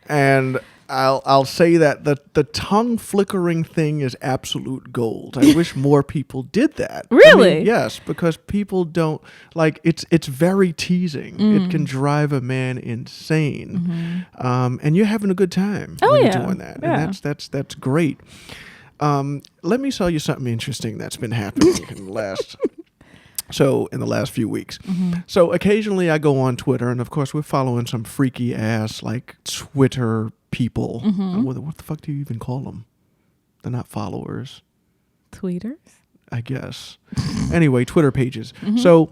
And I'll say that the tongue flickering thing is absolute gold. I wish more people did that.
Really?
I mean, yes, because people don't like it's very teasing. It can drive a man insane. And you're having a good time when you're doing that.
Yeah.
And that's great. Let me tell you something interesting that's been happening in the last few weeks. So occasionally I go on Twitter, and of course we're following some freaky ass like Twitter people. What the fuck do you even call them? They're not followers.
Tweeters?
I guess. Anyway, Twitter pages. So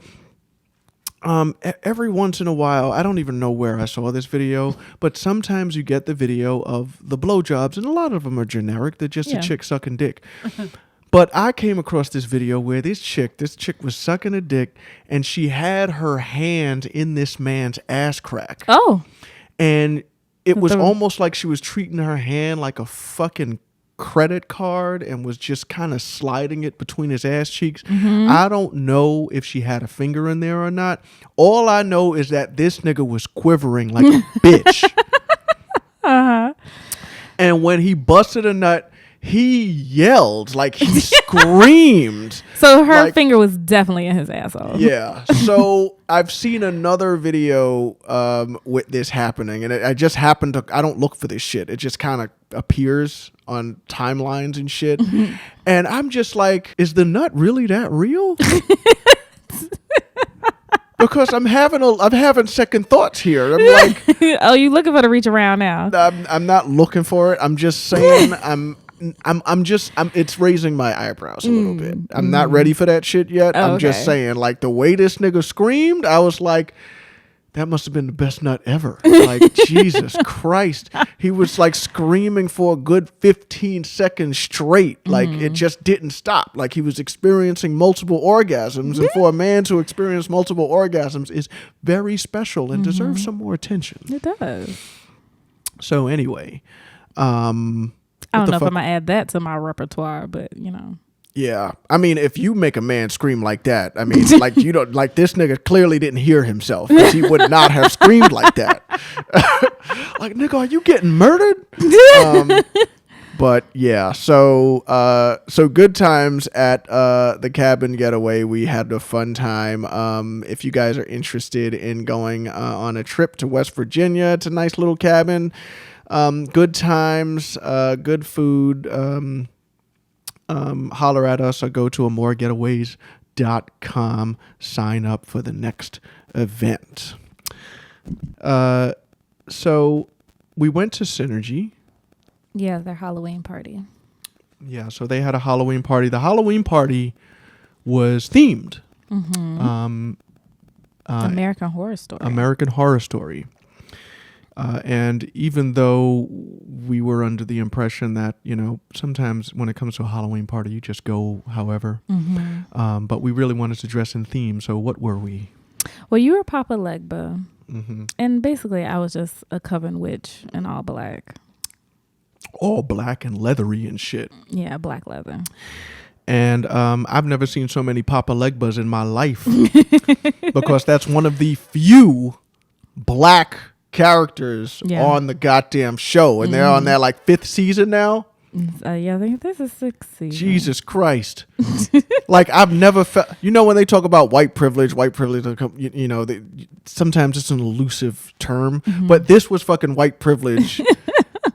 every once in a while, I don't even know where I saw this video, but sometimes you get the video of the blowjobs, and a lot of them are generic. They're just a chick sucking dick. But I came across this video where this chick was sucking a dick, and she had her hand in this man's ass crack.
Oh.
And it was almost like she was treating her hand like a fucking credit card and was just kind of sliding it between his ass cheeks. I don't know if she had a finger in there or not. All I know is that this nigga was quivering like a bitch. And when he busted a nut, he yelled, like he screamed.
So her finger was definitely in his asshole.
Yeah. So I've seen another video with this happening, and I just happened to, I don't look for this shit. It just kind of appears on timelines and shit. And I'm just like, is the nut really that real? Because I'm having second thoughts here. I'm like,
oh, you looking for the reach around now?
I'm not looking for it. I'm just saying it's raising my eyebrows a little bit. I'm not ready for that shit yet. I'm just saying, like, the way this nigga screamed, I was like, that must have been the best nut ever. Like, Jesus Christ. He was like screaming for a good 15 seconds straight. Like, it just didn't stop. Like, he was experiencing multiple orgasms. And for a man to experience multiple orgasms is very special and deserves some more attention.
It does.
So anyway,
I don't
the
know if
fuck-
I'm gonna add that to my repertoire, but you know.
Yeah, I mean, if you make a man scream like that, I mean, like you don't like this nigga clearly didn't hear himself, 'cause he would not have screamed like that. Like, nigga, are you getting murdered? But yeah, so good times at the cabin getaway. We had a fun time. If you guys are interested in going on a trip to West Virginia, it's a nice little cabin. Good times, good food. Holler at us or go to amoregetaways.com. Sign up for the next event. So we went to Synergy.
Yeah, their Halloween party.
Yeah, so they had a Halloween party. The Halloween party was themed.
American Horror Story.
American Horror Story. And even though we were under the impression that, you know, sometimes when it comes to a Halloween party, you just go however. But we really wanted to dress in theme. So what were we?
Well, you were Papa Legba. And basically, I was just a coven witch in all black.
All black and leathery and shit.
Yeah, black leather.
And I've never seen so many Papa Legbas in my life because that's one of the few black characters on the goddamn show. And they're on their like 5th season now.
Yeah, I think this is 6 season.
Jesus Christ. Like I've never felt, you know, when they talk about white privilege, you know, sometimes it's an elusive term, but this was fucking white privilege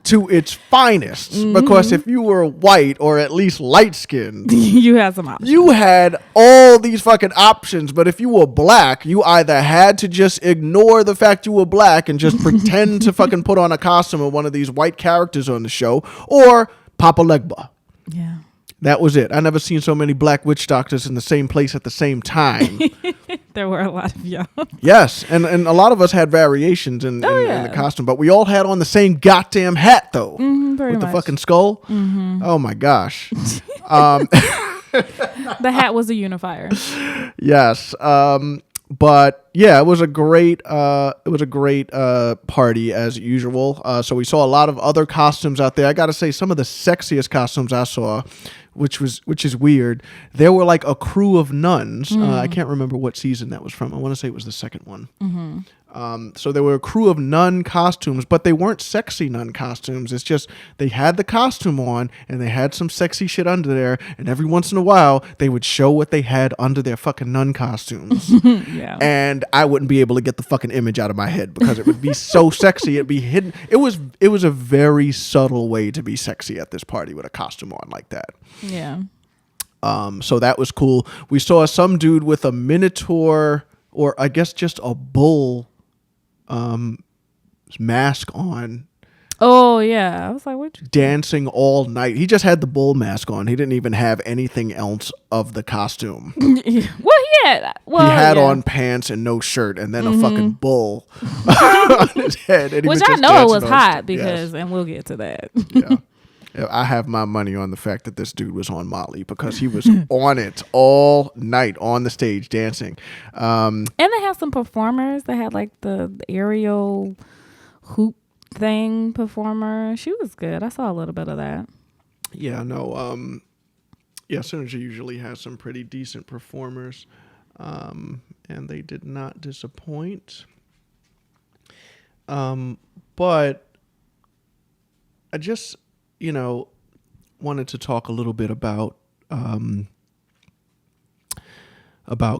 to its finest, because if you were white or at least light skinned,
You had some options.
you had all these fucking options. But if you were black, you either had to just ignore the fact you were black and just pretend to fucking put on a costume of one of these white characters on the show, or Papa Legba.
Yeah.
That was it. I never seen so many black witch doctors in the same place at the same time.
There were a lot of y'all.
Yes, and a lot of us had variations in the costume, but we all had on the same goddamn hat though,
Pretty
with the
much.
fucking skull. Oh my gosh.
The hat was a unifier.
Yes. But yeah, it was a great party as usual. So we saw a lot of other costumes out there. I got to say, some of the sexiest costumes I saw, which is weird. There were like a crew of nuns. I can't remember what season that was from. I want to say it was the second one. So there were a crew of nun costumes, but they weren't sexy nun costumes. It's just they had the costume on and they had some sexy shit under there. And every once in a while, they would show what they had under their fucking nun costumes.
Yeah.
And I wouldn't be able to get the fucking image out of my head because it would be so sexy. It'd be hidden. It was a very subtle way to be sexy at this party with a costume on like that.
Yeah.
So that was cool. We saw some dude with a minotaur, or I guess just a bull mask on,
Oh yeah. I was like, what?
dancing all night. He just had the bull mask on. He didn't even have anything else of the costume.
Well, he had. Well,
He had
yeah.
on pants and no shirt, and then a fucking bull on his head. And he
Which
was
I
just
know it
dancing
was
on
hot
stage.
because, and we'll get to that.
Yeah. Yeah, I have my money on the fact that this dude was on Molly because he was on it all night on the stage dancing.
And they have some performers. They had like the aerial hoop thing performer. She was good. I saw a little bit of that.
Yeah, no. Yeah, Synergy usually has some pretty decent performers, and they did not disappoint. But I just, wanted to talk a little bit about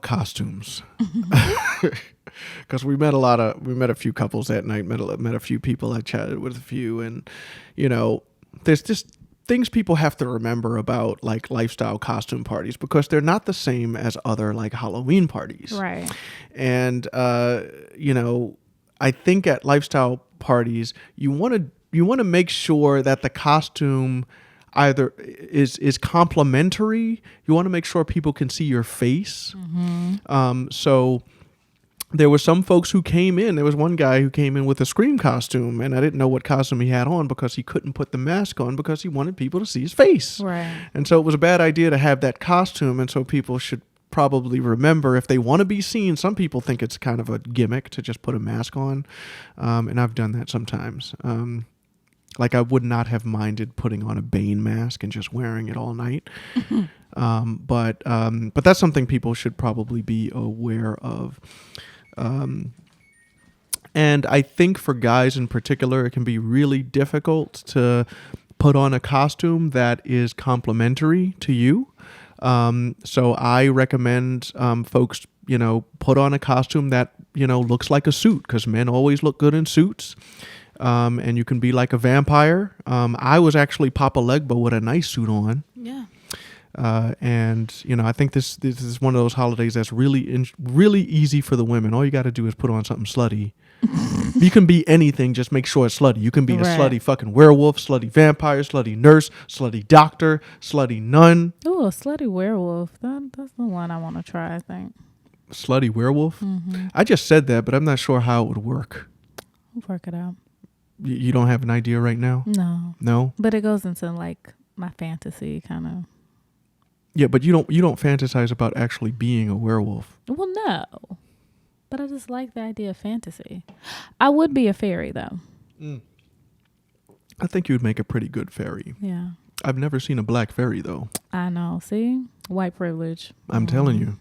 costumes, because we met a few couples that night, met a few people. I chatted with a few, and there's just things people have to remember about like lifestyle costume parties, because they're not the same as other like Halloween parties,
Right.
And I think at lifestyle parties you want to make sure that the costume either is complimentary. You want to make sure people can see your face. So there were some folks who came in. There was one guy who came in with a Scream costume, and I didn't know what costume he had on because he couldn't put the mask on because he wanted people to see his face.
Right.
And so it was a bad idea to have that costume, and so people should probably remember, if they want to be seen, some people think it's kind of a gimmick to just put a mask on, and I've done that sometimes. Like, I would not have minded putting on a Bane mask and just wearing it all night. But that's something people should probably be aware of. And I think for guys in particular, it can be really difficult to put on a costume that is complementary to you. So I recommend folks, put on a costume that, looks like a suit, because men always look good in suits. And you can be like a vampire. I was actually Papa Legba with a nice suit on.
Yeah.
And I think this is one of those holidays that's really easy for the women. All you got to do is put on something slutty. You can be anything, just make sure it's slutty. You can be a slutty fucking werewolf, slutty vampire, slutty nurse, slutty doctor, slutty nun.
Ooh, a slutty werewolf. That's the one I want to try, I think.
Slutty werewolf? I just said that, but I'm not sure how it would work.
We'll work it out.
You don't have an idea right now?
No.
No?
But it goes into like my fantasy kind of.
Yeah, but you don't fantasize about actually being a werewolf.
Well, no. But I just like the idea of fantasy. I would be a fairy, though.
I think you'd make a pretty good fairy.
Yeah.
I've never seen a black fairy, though.
I know. See? White privilege.
I'm telling you.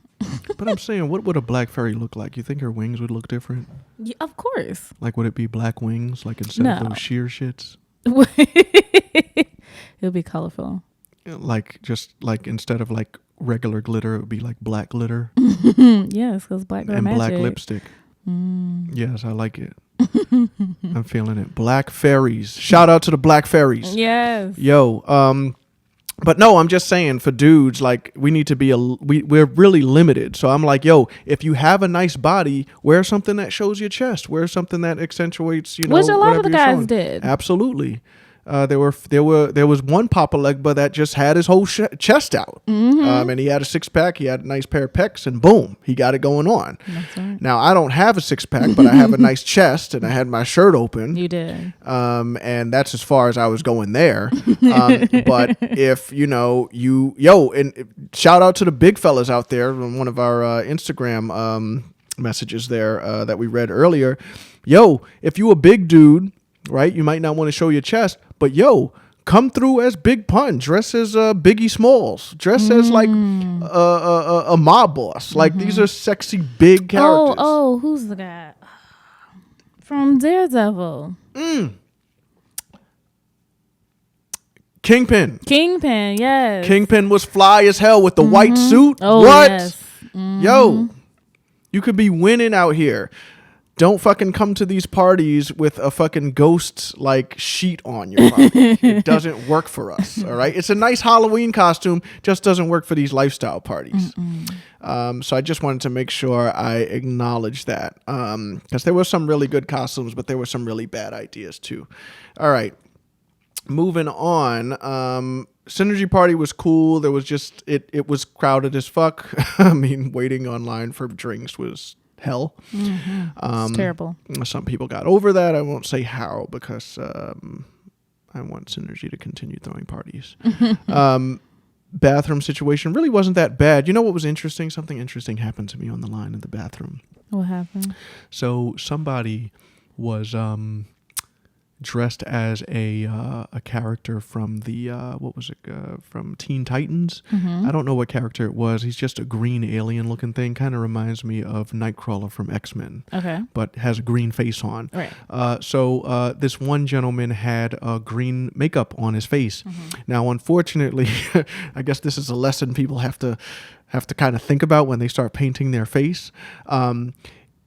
But I'm saying, what would a black fairy look like? You think her wings would look different?
Yeah, of course.
Like, would it be black wings, like instead of those sheer shits?
It'll be colorful.
Like, just like instead of like regular glitter, it would be like black glitter.
Yes, because black girl
and
magic.
black lipstick. Yes, I like it. I'm feeling it. Black fairies. Shout out to the black fairies.
Yes.
Yo, but no, I'm just saying for dudes, like we need to be we're really limited. So I'm like, yo, if you have a nice body, wear something that shows your chest. Wear something that accentuates,
Which a lot of the
whatever you're
guys
showing.
did.
Absolutely. There was one Papa Legba that just had his whole chest out, and he had a 6-pack. He had a nice pair of pecs, and boom, he got it going on.
That's right.
Now I don't have a 6-pack, but I have a nice chest, and I had my shirt open.
You did.
And that's as far as I was going there. But if and shout out to the big fellas out there on one of our Instagram messages there that we read earlier. Yo, if you a big dude, right, you might not want to show your chest, but yo, come through as Big Pun, dress as Biggie Smalls, dress as like a mob boss. Like these are sexy big characters.
Oh, who's the guy from Daredevil?
Kingpin,
yes.
Kingpin was fly as hell with the white suit.
Oh,
what?
yes.
Yo, you could be winning out here. Don't fucking come to these parties with a fucking ghost like sheet on your body. It doesn't work for us. All right. It's a nice Halloween costume, just doesn't work for these lifestyle parties. So I just wanted to make sure I acknowledge that. Because there were some really good costumes, but there were some really bad ideas too. All right. Moving on. Synergy Party was cool. There was just it was crowded as fuck. I mean, waiting online for drinks was hell.
It's terrible.
Some people got over that. I won't say how because I want Synergy to continue throwing parties. Bathroom situation really wasn't that bad. You know what was interesting? Something interesting happened to me on the line in the bathroom.
What happened?
So somebody was dressed as a character from the from Teen Titans. I don't know what character it was. He's just a green alien looking thing. Kind of reminds me of Nightcrawler from X-Men.
Okay.
But has a green face on.
Right.
So this one gentleman had green makeup on his face. Now, unfortunately, I guess this is a lesson people have to kind of think about when they start painting their face.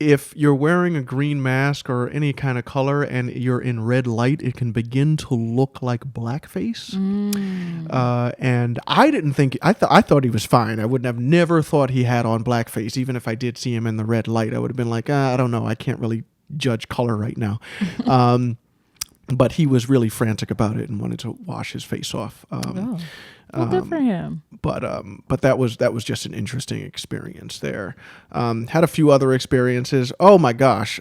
If you're wearing a green mask or any kind of color and you're in red light, it can begin to look like blackface. And I didn't think, I thought he was fine. I would have never thought he had on blackface. Even if I did see him in the red light, I would have been like, I don't know. I can't really judge color right now. But he was really frantic about it and wanted to wash his face off.
Well, good for him.
But that was just an interesting experience there. Had a few other experiences. Oh my gosh,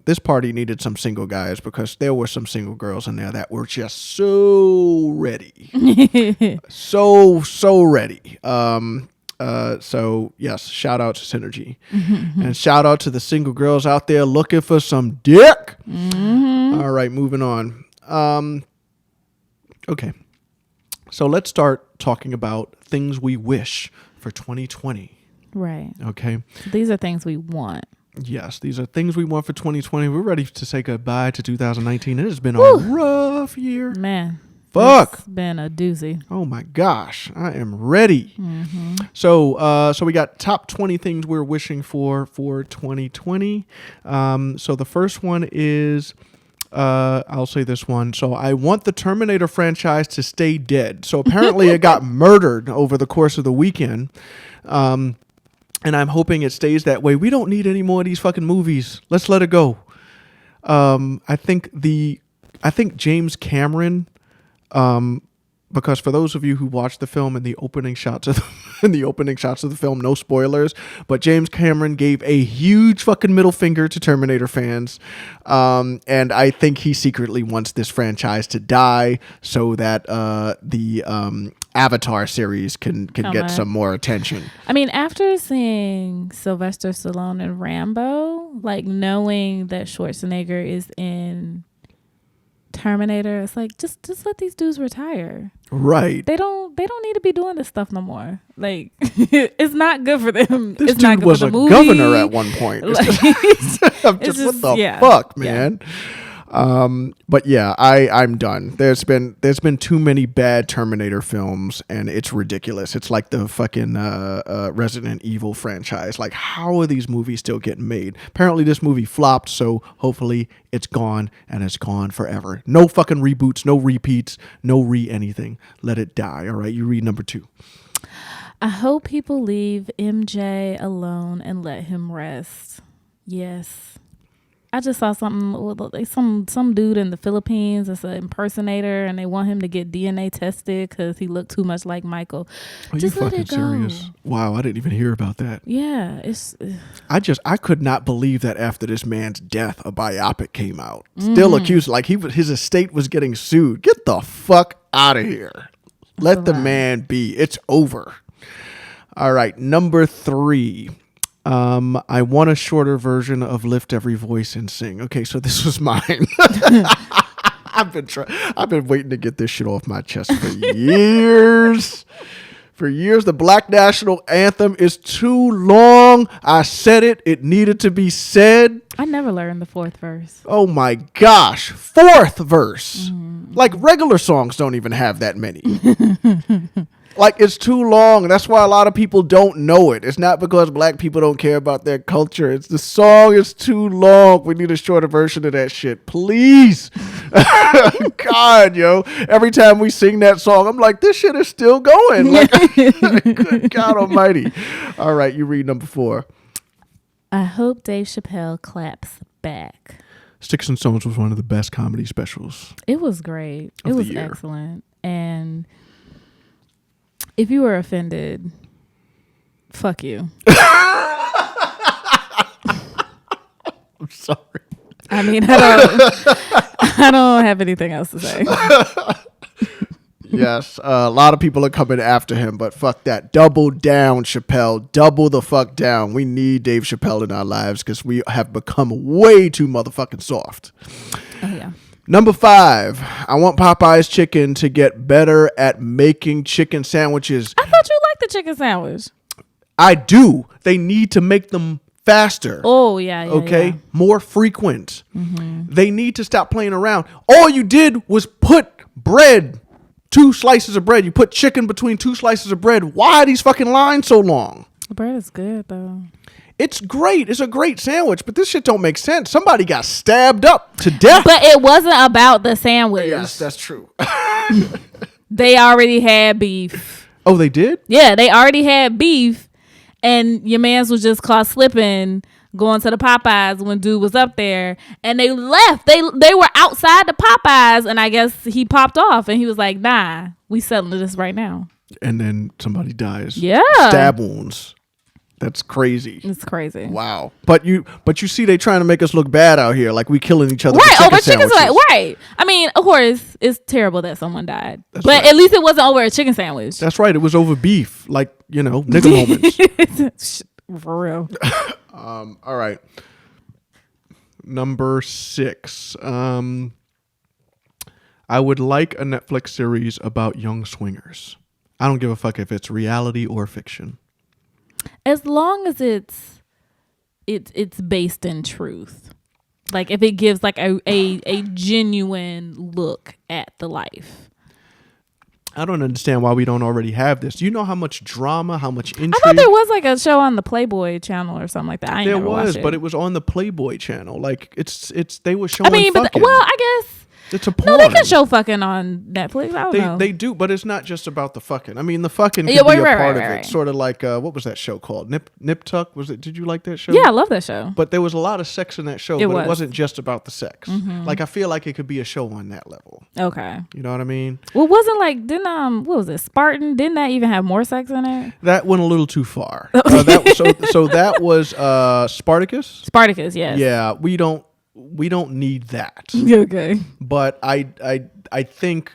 this party needed some single guys because there were some single girls in there that were just so ready, so ready. So yes, shout out to Synergy, and shout out to the single girls out there looking for some dick. All right, moving on. Okay. So let's start talking about things we wish for 2020.
Right.
Okay.
These are things we want.
Yes, these are things we want for 2020. We're ready to say goodbye to 2019. It has been a rough year.
Man.
Fuck.
It's been a doozy.
Oh my gosh, I am ready. So we got top 20 things we're wishing for 2020. So the first one is, I'll say this one. So I want the Terminator franchise to stay dead. So apparently it got murdered over the course of the weekend. And I'm hoping it stays that way. We don't need any more of these fucking movies. Let's let it go. I think James Cameron, because for those of you who watched the film in the opening shots of the film, no spoilers, but James Cameron gave a huge fucking middle finger to Terminator fans, and I think he secretly wants this franchise to die so that the Avatar series can get some more attention.
I mean, after seeing Sylvester Stallone in Rambo, like knowing that Schwarzenegger is in Terminator, it's like just let these dudes retire.
Right.
They don't need to be doing this stuff no more. Like it's not good for them.
This
it's
dude
not good
was
for
a
the movie.
Governor at one point.
Like,
I'm
it's
just, what the
yeah,
fuck,
yeah.
man? But yeah, I'm done. There's been too many bad Terminator films, and it's ridiculous. It's like the fucking Resident Evil franchise. Like, how are these movies still getting made? Apparently, this movie flopped, so hopefully it's gone, and it's gone forever. No fucking reboots, no repeats, no anything. Let it die. All right, you read number 2.
I hope people leave MJ alone and let him rest. Yes. I just saw something like some dude in the Philippines that's an impersonator, and they want him to get DNA tested because he looked too much like Michael.
Are
just
you
let
fucking
it go.
serious? Wow, I didn't even hear about that.
Yeah, it's.
I could not believe that after this man's death, a biopic came out. Still accused, like his estate was getting sued. Get the fuck out of here. Let the man be. It's over. All right, number 3. I want a shorter version of Lift Every Voice and Sing. Okay, so this was mine. I've been waiting to get this shit off my chest for years. For years, the Black National Anthem is too long. I said it. It needed to be said.
I never learned the 4th verse.
Oh my gosh. 4th verse. Like regular songs don't even have that many. Like, it's too long. That's why a lot of people don't know it. It's not because black people don't care about their culture. It's the song is too long. We need a shorter version of that shit. Please. God, yo. Every time we sing that song, I'm like, this shit is still going. Like, good God almighty. All right, you read number 4.
I hope Dave Chappelle claps back.
Sticks and Stones was one of the best comedy specials.
It was great.
Of
It
the
was
year.
excellent. And if you were offended, fuck you.
I'm sorry.
I mean, I don't have anything else to say.
Yes, a lot of people are coming after him, but fuck that. Double down, Chappelle. Double the fuck down. We need Dave Chappelle in our lives because we have become way too motherfucking soft.
Oh, yeah.
Number 5, I want Popeye's Chicken to get better at making chicken sandwiches.
I thought you liked the chicken sandwich.
I do. They need to make them faster.
Oh, yeah.
Okay,
Yeah.
more frequent. They need to stop playing around. All you did was put bread, 2 slices of bread. You put chicken between 2 slices of bread. Why are these fucking lines so long?
The bread is good, though.
It's great. It's a great sandwich, but this shit don't make sense. Somebody got stabbed up to death.
But it wasn't about the sandwich.
Yes, that's true.
They already had beef.
Oh, they did?
Yeah, they already had beef, and your mans was just caught slipping going to the Popeyes when dude was up there, and they left. They were outside the Popeyes, and I guess he popped off, and he was like, "Nah, we settling this right now."
And then somebody dies.
Yeah.
Stab wounds. That's crazy.
It's crazy.
Wow. But you see they trying to make us look bad out here, like we killing each other
Right,
for
over
chicken
chicken
sandwiches.
sandwich. Right. I mean, of course, it's terrible that someone died.
That's
but
right.
at least it wasn't over a chicken sandwich.
That's right. It was over beef, like, nigga moments.
For real.
All right. Number 6. I I would like a Netflix series about young swingers. I don't give a fuck if it's reality or fiction.
As long as it's based in truth. Like if it gives like a genuine look at the life.
I don't understand why we don't already have this. Do you know how much drama, how much intrigue?
I thought there was like a show on the Playboy channel or something like that. I ain't
There
never
was,
watched it.
but it was on the Playboy channel. Like it's they were showing.
I mean, but
fucking.
well, I guess
It's a
no,
porn.
they can show fucking on Netflix. I don't know.
They do, but it's not just about the fucking. I mean, the fucking could
Yeah,
be a
right,
part
right,
of
right.
it. Sort of like what was that show called? Nip Tuck? Was it? Did you like that show?
Yeah, I love that show.
But there was a lot of sex in that show,
It
but
was.
it wasn't just about the sex. Like I feel like it could be a show on that level.
Okay.
You know what I mean?
Well, wasn't like didn't what was it? Spartan? Didn't that even have more sex in it?
That went a little too far. So that was Spartacus.
Spartacus, yes.
Yeah, we don't need that.
Okay.
But I think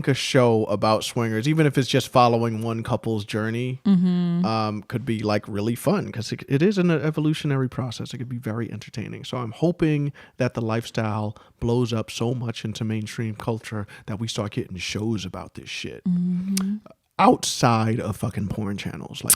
a show about swingers, even if it's just following one couple's journey, could be like really fun because it is an evolutionary process. It could be very entertaining. So I'm hoping that the lifestyle blows up so much into mainstream culture that we start getting shows about this shit. Outside of fucking porn channels like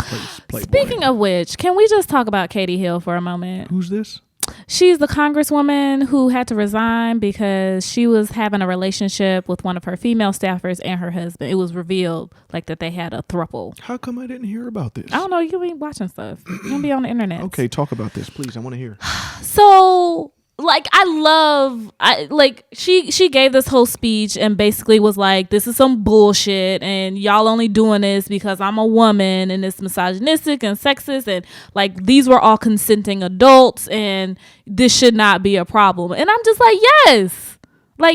Playboy.
Speaking of which, can we just talk about Katie Hill for a moment?
Who's this?
She's the congresswoman who had to resign because she was having a relationship with one of her female staffers and her husband. It was revealed like that they had a throuple.
How come I didn't hear about this?
I don't know. You can be watching stuff. You can be on the internet.
Okay, talk about this, please. I want to hear.
So like she gave this whole speech and basically was like, this is some bullshit and y'all only doing this because I'm a woman and it's misogynistic and sexist and like these were all consenting adults and this should not be a problem. And I'm just like,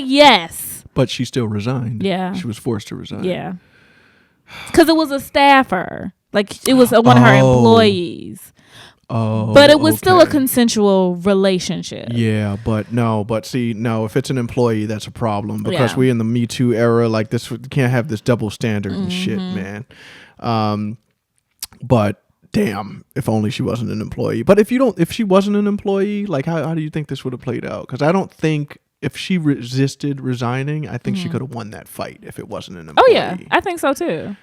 yes.
But she still resigned.
Yeah.
She was forced to resign.
Yeah. Because it was a staffer. Like it was one of her employees.
Oh,
but it was still a
okay.
consensual relationship.
Yeah, but if it's an employee, that's a problem because
Yeah.
we in the Me Too era, like this, we can't have this double standard and shit, man. But damn, if only she wasn't an employee. But if she wasn't an employee, like how do you think this would have played out? Because I don't think if she resisted resigning, I think she could have won that fight if it wasn't an employee.
Oh yeah, I think so too.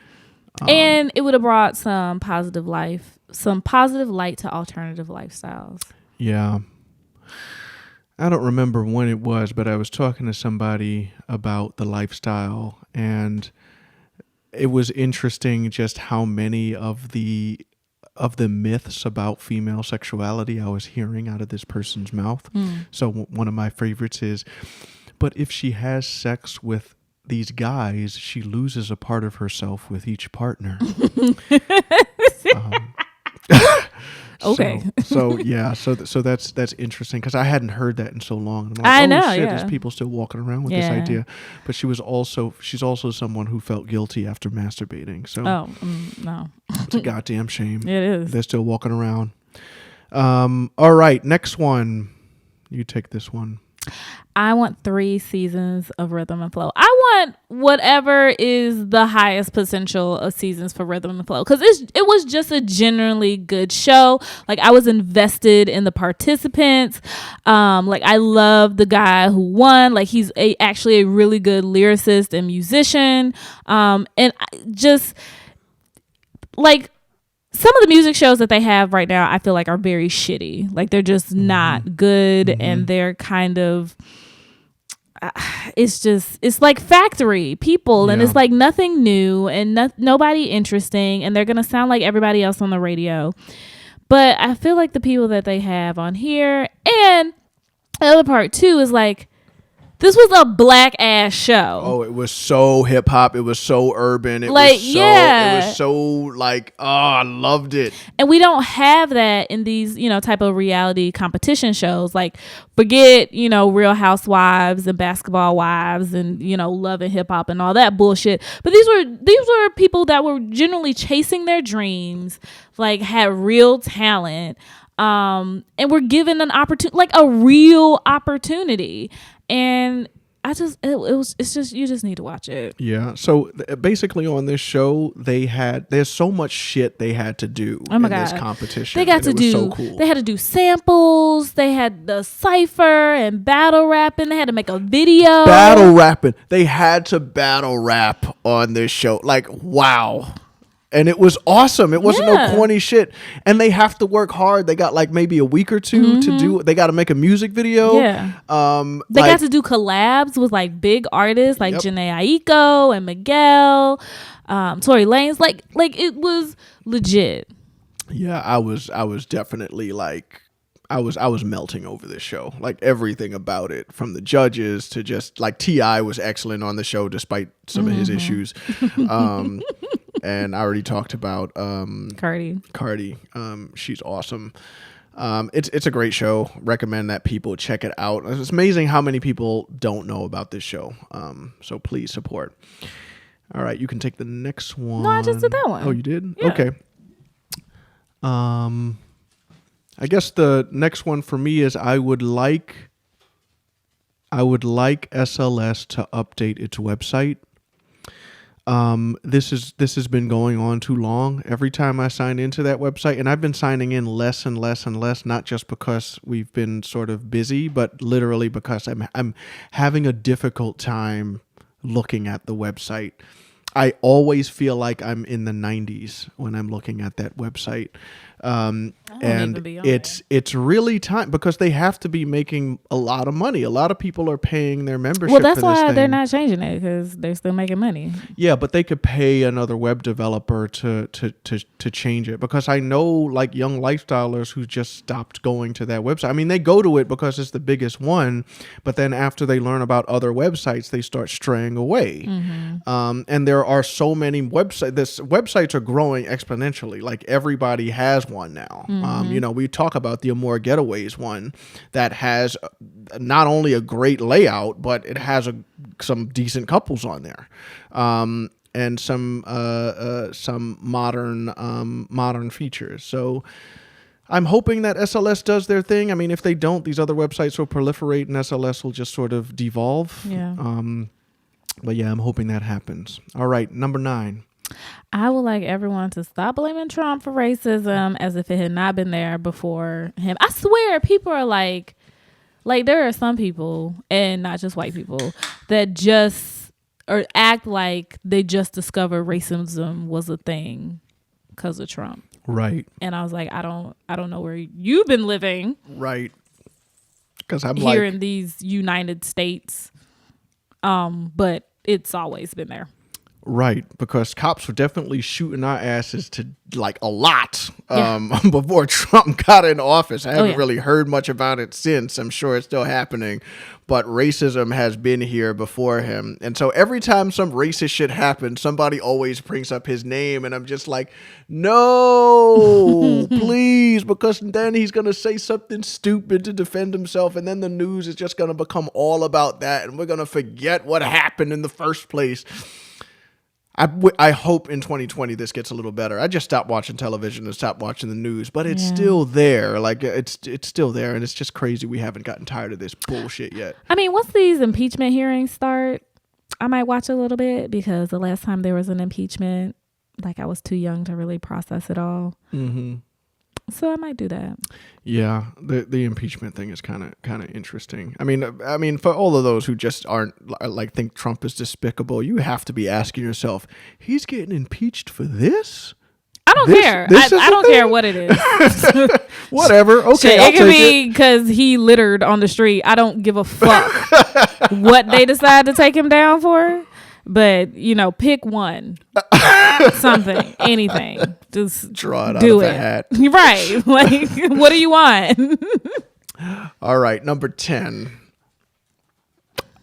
And it would have brought some positive light to alternative lifestyles.
Yeah. I don't remember when it was, but I was talking to somebody about the lifestyle, and it was interesting just how many of the myths about female sexuality I was hearing out of this person's mouth. So one of my favorites is, but if she has sex with these guys, she loses a part of herself with each partner.
Okay.
So that's interesting because I hadn't heard that in so long. I'm like,
I
oh,
know,
shit,
yeah.
there's people still walking around with this
Yeah.
idea. But she's also someone who felt guilty after masturbating. So
No.
it's a goddamn shame.
It is.
They're still walking around. All right, next one. You take this one.
I want 3 seasons of Rhythm and Flow. I want whatever is the highest potential of seasons for Rhythm and Flow because it was just a generally good show. Like I was invested in the participants. Like I love the guy who won. Like he's actually a really good lyricist and musician. And just like some of the music shows that they have right now, I feel like are very shitty. Like they're just not good and they're kind of it's like factory people and
Yeah.
it's like nothing new and nobody interesting and they're going to sound like everybody else on the radio. But I feel like the people that they have on here and the other part too is like this was a black ass show.
Oh, it was so hip hop. It was so urban. It
Like,
was so,
yeah.
It was so like, oh, I loved it.
And we don't have that in these, type of reality competition shows. Like, forget, Real Housewives and Basketball Wives and, Love and Hip Hop and all that bullshit. But these were people that were generally chasing their dreams, like had real talent, and were given an opportunity, like a real opportunity. And it's just, you just need to watch it.
Yeah. So basically on this show, there's so much shit they had to do
Oh my
in this
God.
competition.
They got
and
to
it was
do,
so cool.
they had to do samples. They had the cypher and battle rapping. They had to make a video.
Battle rapping. They had to battle rap on this show. Like, wow. And it was awesome. It wasn't
Yeah.
no corny shit. And they have to work hard. They got like maybe a week or two to do. They got to make a music video.
Yeah. They
like,
got to do collabs with like big artists like
Yep.
Janae Aiko and Miguel, Tory Lanez. Like it was legit.
Yeah, I was definitely like I was melting over this show. Like everything about it, from the judges to just like T.I. was excellent on the show despite some of his issues. And I already talked about
Cardi.
She's awesome. It's a great show. Recommend that people check it out. It's amazing how many people don't know about this show. So please support. All right, you can take the next one.
No, I just did that one.
Oh, you did?
Yeah.
Okay. I guess the next one for me is I would like SLS to update its website. This has been going on too long. Every time I sign into that website, and I've been signing in less and less and less, not just because we've been sort of busy, but literally because I'm having a difficult time looking at the website. I always feel like I'm in the 90s when I'm looking at that website. And
even be on
it's really time because they have to be making a lot of money. A lot of people are paying their membership.
Well, that's
for this
why they're
thing.
not changing it, because they're still making money.
Yeah, but they could pay another web developer to change it, because I know like young lifestylers who just stopped going to that website. I mean, they go to it because it's the biggest one, but then after they learn about other websites, they start straying away. And there are so many websites. Websites are growing exponentially. Like everybody has one now. We talk about the Amore Getaways one that has not only a great layout, but it has some decent couples on there. And some modern features. So I'm hoping that SLS does their thing. I mean, if they don't, these other websites will proliferate and SLS will just sort of devolve.
Yeah.
But yeah, I'm hoping that happens. All right, number 9.
I would like everyone to stop blaming Trump for racism as if it had not been there before him. I swear people are like there are some people, and not just white people, that just or act like they just discovered racism was a thing because of Trump.
Right.
And I was like, I don't know where you've been living.
Right. Because I'm
here in these United States. But it's always been there.
Right, because cops were definitely shooting our asses to like a lot before Trump got in office. I haven't really heard much about it since. I'm sure it's still happening, but racism has been here before him. And so every time some racist shit happens, somebody always brings up his name, and I'm just like, no, please, because then he's going to say something stupid to defend himself, and then the news is just going to become all about that, and we're going to forget what happened in the first place. I hope in 2020 this gets a little better. I just stopped watching television and stopped watching the news, but it's still there. Like it's still there, and it's just crazy we haven't gotten tired of this bullshit yet.
I mean, once these impeachment hearings start, I might watch a little bit, because the last time there was an impeachment, like I was too young to really process it all. Mm-hmm. So I might do that.
Yeah, the impeachment thing is kind of interesting. I mean, for all of those who just aren't like think Trump is despicable, you have to be asking yourself, he's getting impeached for this?
I don't care. I don't care what it is.
Whatever. Okay,
Shit,
I'll
it could
take
be because he littered on the street. I don't give a fuck what they decide to take him down for. But, pick one. Something. Anything. Just
draw it
do
out of
it.
a hat.
Right. Like, what do you want?
All right, number 10.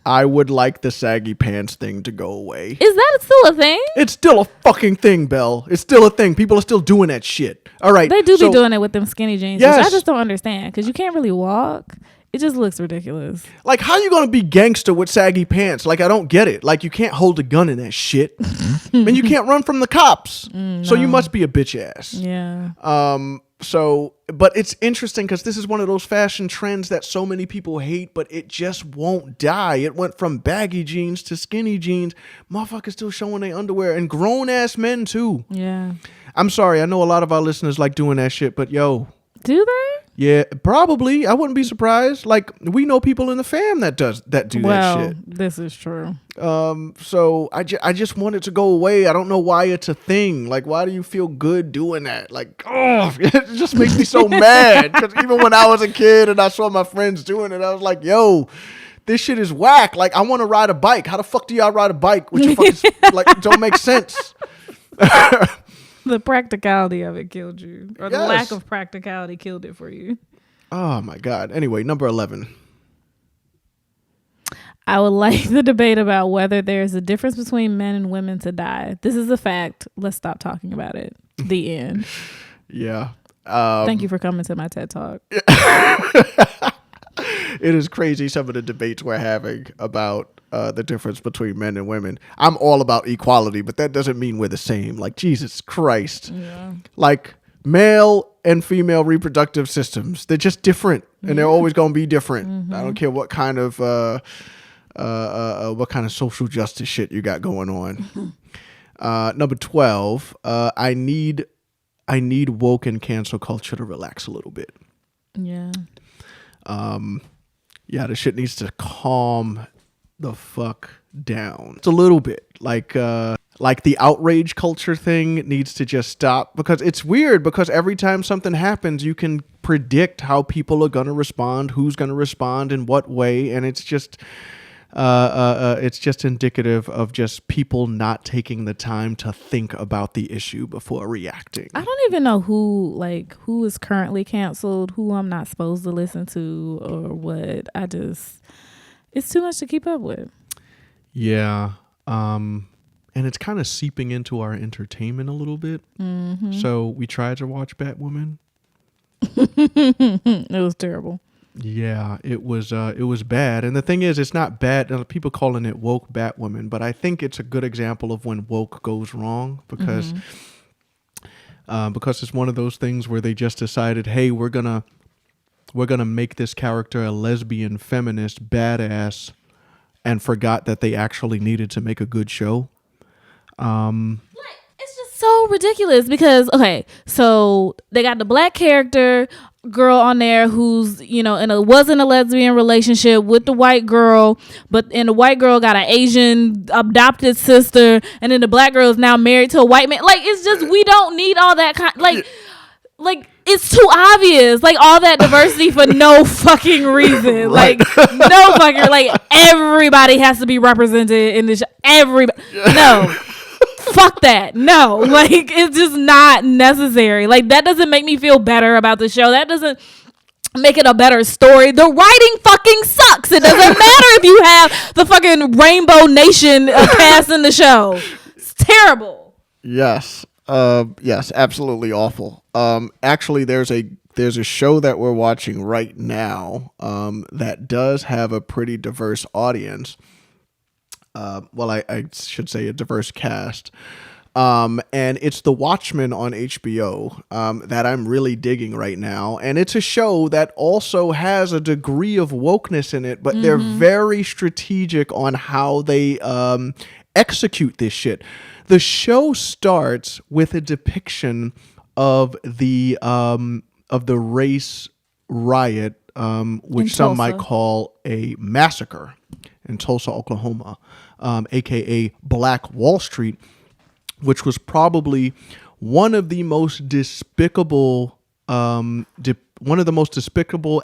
I would like the saggy pants thing to go away.
Is that still a thing?
It's still a fucking thing, Belle. It's still a thing. People are still doing that shit. All right.
They do be doing it with them skinny jeans.
Yes.
Which I just don't understand, because you can't really walk. It just looks ridiculous.
Like, how you gonna be gangster with saggy pants? Like, I don't get it. Like, you can't hold a gun in that shit. And you can't run from the cops. So you must be a bitch ass.
Yeah.
So, but it's interesting because this is one of those fashion trends that so many people hate, but it just won't die. It went from baggy jeans to skinny jeans. Motherfuckers still showing their underwear, and grown ass men too.
Yeah.
I'm sorry, I know a lot of our listeners like doing that shit, but yo,
Do they?
yeah, probably. I wouldn't be surprised. Like, we know people in the fam that do that shit.
This is true.
So I just want it to go away. I don't know why it's a thing. Like, why do you feel good doing that? Like, oh, it just makes me so mad. Because even when I was a kid and I saw my friends doing it, I was like, yo, this shit is whack. Like, I want to ride a bike. How the fuck do y'all ride a bike? Which like, don't make sense.
The practicality of it killed you. Or the
Yes.
lack of practicality killed it for you.
Oh my God. Anyway, number 11.
I would like the debate about whether there's a difference between men and women to die. This is a fact. Let's stop talking about it. The end.
Yeah.
Thank you for coming to my TED Talk.
It is crazy some of the debates we're having about the difference between men and women. I'm all about equality, but that doesn't mean we're the same. Like, Jesus Christ.
Yeah.
Like, male and female reproductive systems, they're just different, and they're always going to be different.
Mm-hmm.
I don't care what kind of social justice shit you got going on. Number 12, I need woke and cancel culture to relax a little bit.
Yeah.
Yeah, the shit needs to calm the fuck down. It's a little bit like the outrage culture thing needs to just stop, because it's weird, because every time something happens, you can predict how people are going to respond, who's going to respond in what way. And it's just indicative of just people not taking the time to think about the issue before reacting.
I don't even know who is currently canceled, who I'm not supposed to listen to, or what. It's too much to keep up with.
Yeah. And it's kind of seeping into our entertainment a little bit. Mm-hmm. So we tried to watch Batwoman.
It was terrible.
Yeah, it was bad. And the thing is, it's not bad. People calling it woke Batwoman, but I think it's a good example of when woke goes wrong, because it's one of those things where they just decided, hey, we're gonna make this character a lesbian feminist badass, and forgot that they actually needed to make a good show.
It's just so ridiculous, because so they got the black character girl on there who's wasn't a lesbian relationship with the white girl, and the white girl got an Asian adopted sister, and then the black girl is now married to a white man. Like, it's just, we don't need all that like it's too obvious, like all that diversity for no fucking reason.
Right.
Like, no fucking, like, everybody has to be represented in this. Everybody, no. Fuck that. No, like, it's just not necessary. Like, that doesn't make me feel better about the show. That doesn't make it a better story. The writing fucking sucks. It doesn't matter if you have the fucking Rainbow Nation cast in the show. It's terrible.
Yes. Yes, absolutely awful. Actually, there's a show that we're watching right now that does have a pretty diverse audience. Well, I should say a diverse cast. And it's The Watchmen on HBO that I'm really digging right now. And it's a show that also has a degree of wokeness in it, but they're very strategic on how they execute this shit. The show starts with a depiction of the race riot, which some might call a massacre in Tulsa, Oklahoma, aka Black Wall Street, which was probably one of the most despicable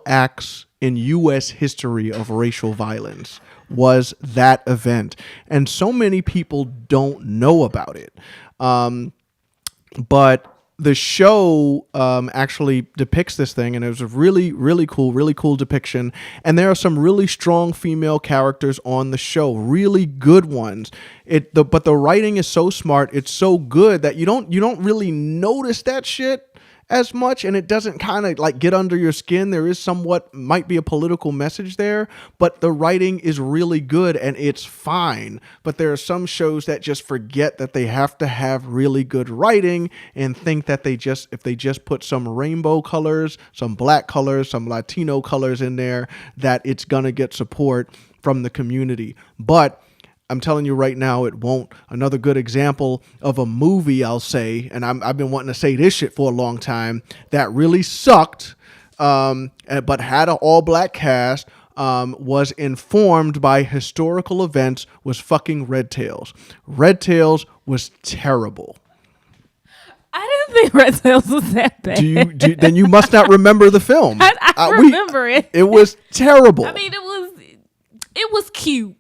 acts in U.S. history of racial violence. Was that event, and so many people don't know about it. But the show actually depicts this thing, and it was a really cool depiction. And there are some really strong female characters on the show, really good ones. But the writing is so smart, it's so good that you don't really notice that shit as much, and it doesn't kind of like get under your skin. There is somewhat might be a political message there, but the writing is really good and it's fine. But there are some shows that just forget that they have to have really good writing and think that if they just put some rainbow colors, some black colors, some Latino colors in there, that it's gonna get support from the community. But I'm telling you right now, it won't. Another good example of a movie, I'll say, and I've been wanting to say this shit for a long time, that really sucked, but had an all-black cast, was informed by historical events, was fucking Red Tails. Red Tails was terrible.
I didn't think Red Tails was that bad.
Then you must not remember the film.
I remember it.
It was terrible.
I mean, it was cute.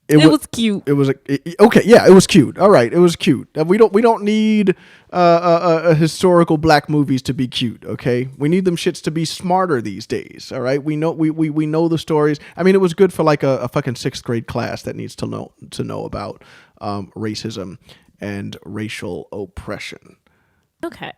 It
was cute.
It was okay. Yeah, it was cute. All right, it was cute. We don't need historical black movies to be cute. Okay, we need them shits to be smarter these days. All right, we know the stories. I mean, it was good for like a fucking 6th grade class that needs to know about racism and racial oppression.
Okay,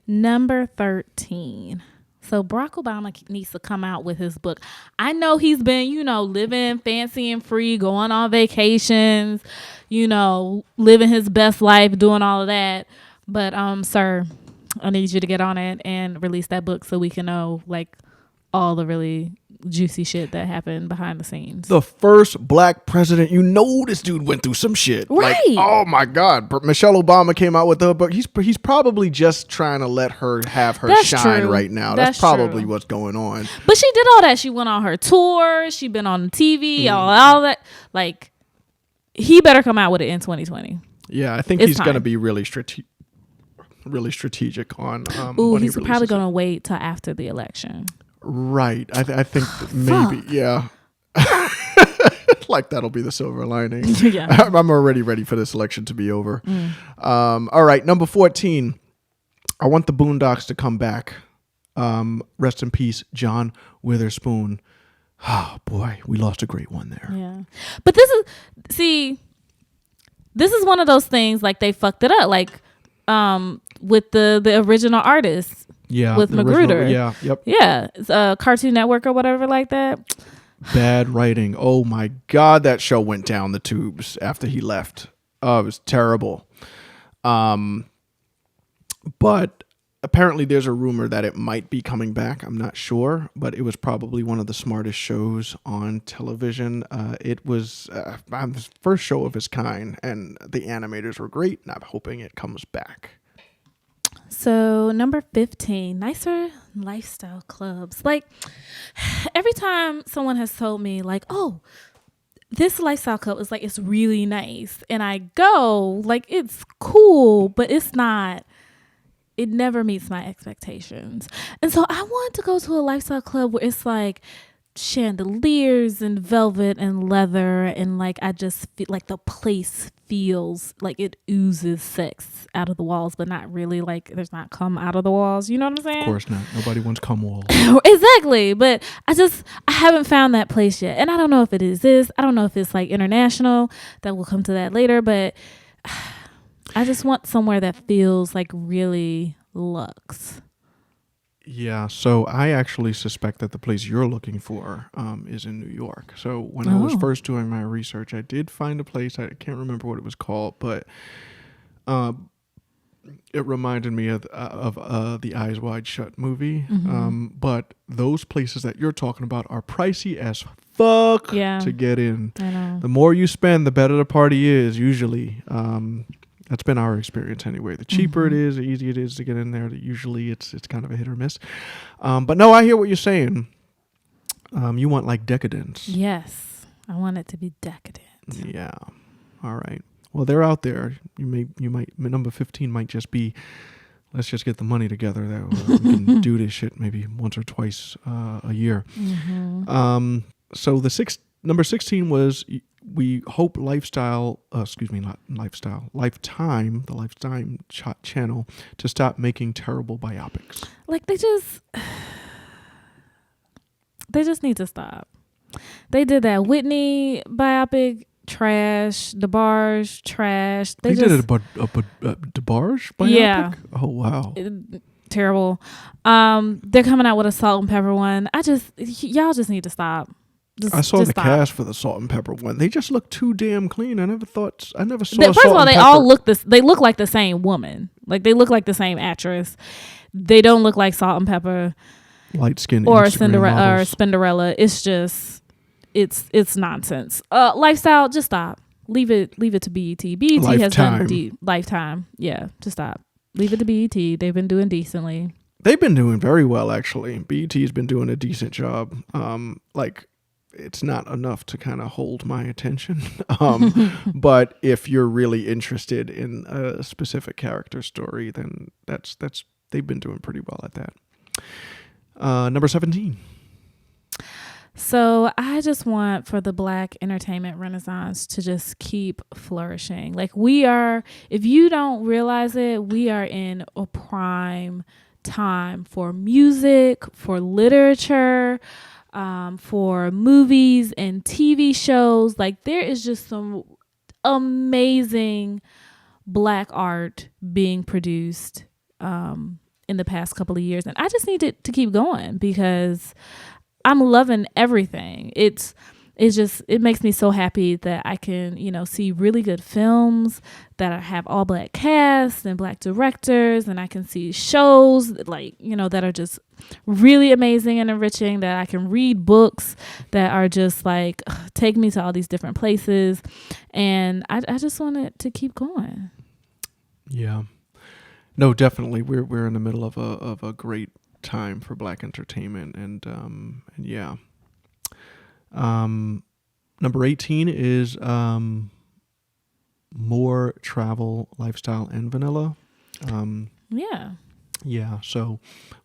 number 13. So Barack Obama needs to come out with his book. I know he's been, living fancy and free, going on vacations, living his best life, doing all of that. But, sir, I need you to get on it and release that book so we can know, like, all the really juicy shit that happened behind the scenes.
The first black president, this dude went through some shit.
Right.
Like, oh my God. Michelle Obama came out with the book. He's probably just trying to let her have her shine right now. That's probably what's going on.
But she did all that. She went on her tour. She been on TV, all that. Like, he better come out with it in 2020.
Yeah, I think he's going to be really strategic on
he's probably going to wait till after the election.
Right. I think maybe, yeah. Like that'll be the silver lining.
Yeah.
I'm already ready for this election to be over. All right, number 14. I want the Boondocks to come back. Rest in peace, John Witherspoon. Oh boy, we lost a great one there.
Yeah. But this is one of those things, like they fucked it up, like with the original artist.
Yeah,
with Magruder.
Yeah, yep.
Yeah, it's Cartoon Network or whatever like that.
Bad writing. Oh my God, that show went down the tubes after he left. Oh, it was terrible. But apparently there's a rumor that it might be coming back. I'm not sure, but it was probably one of the smartest shows on television. It was the first show of its kind, and the animators were great, and I'm hoping it comes back.
So number 15, nicer lifestyle clubs. Like every time someone has told me like, oh, this lifestyle club is like, it's really nice. And I go like, it's cool, but it never meets my expectations. And so I want to go to a lifestyle club where it's like chandeliers and velvet and leather. And like, I just feel like the place feels like it oozes sex out of the walls, but not really, like there's not cum out of the walls. You know what I'm saying?
Of course not. Nobody wants cum walls.
Exactly. But I haven't found that place yet. And I don't know if it is this. I don't know if it's like international. That will come to that later. But I just want somewhere that feels like really luxe.
Yeah, so I actually suspect that the place you're looking for is in New York. So when I was first doing my research, I did find a place. I can't remember what it was called, but it reminded me of the Eyes Wide Shut movie.
Mm-hmm.
But those places that you're talking about are pricey as fuck to get in.
I know.
The more you spend, the better the party is usually. That's been our experience anyway. The cheaper it is, the easier it is to get in there. Usually it's kind of a hit or miss. But no, I hear what you're saying. You want like decadence.
Yes. I want it to be decadent.
Yeah. All right. Well, they're out there. You might number 15 might just be, let's just get the money together that we can do this shit maybe once or twice a year.
Mm-hmm.
So number 16 was we hope Lifetime, the Lifetime channel to stop making terrible biopics.
Like they just need to stop. They did that Whitney biopic, trash. DeBarge, trash.
They did a DeBarge biopic?
Yeah.
Oh, wow.
terrible. They're coming out with a salt and pepper one. Y'all just need to stop.
I saw
just
the
stop.
cast for the salt and pepper one. They just look too damn clean. I never saw.
First
salt
of all,
and
they
pepper.
all look this. They look like the same woman. Like they look like the same actress. They don't look like Salt and Pepper
light skin
or
Instagram
Cinderella. It's just it's nonsense. Lifestyle, just stop. Leave it to BET. BET has done Lifetime. Yeah, just stop. Leave it to BET. They've been doing decently.
They've been doing very well, actually. BET has been doing a decent job. It's not enough to kind of hold my attention. But if you're really interested in a specific character story, then that's they've been doing pretty well at that. Number 17.
So I just want for the Black entertainment renaissance to just keep flourishing. Like we are, if you don't realize it, we are in a prime time for music, for literature, for movies and TV shows. Like there is just some amazing Black art being produced in the past couple of years. And I just need it to keep going because I'm loving everything. It makes me so happy that I can, see really good films that have all Black casts and Black directors, and I can see shows that are just really amazing and enriching, that I can read books that are just like take me to all these different places, and I just want it to keep going. Yeah.
No, definitely. We're in the middle of a great time for Black entertainment, and yeah. Number 18 is more travel, lifestyle, and vanilla. Yeah. So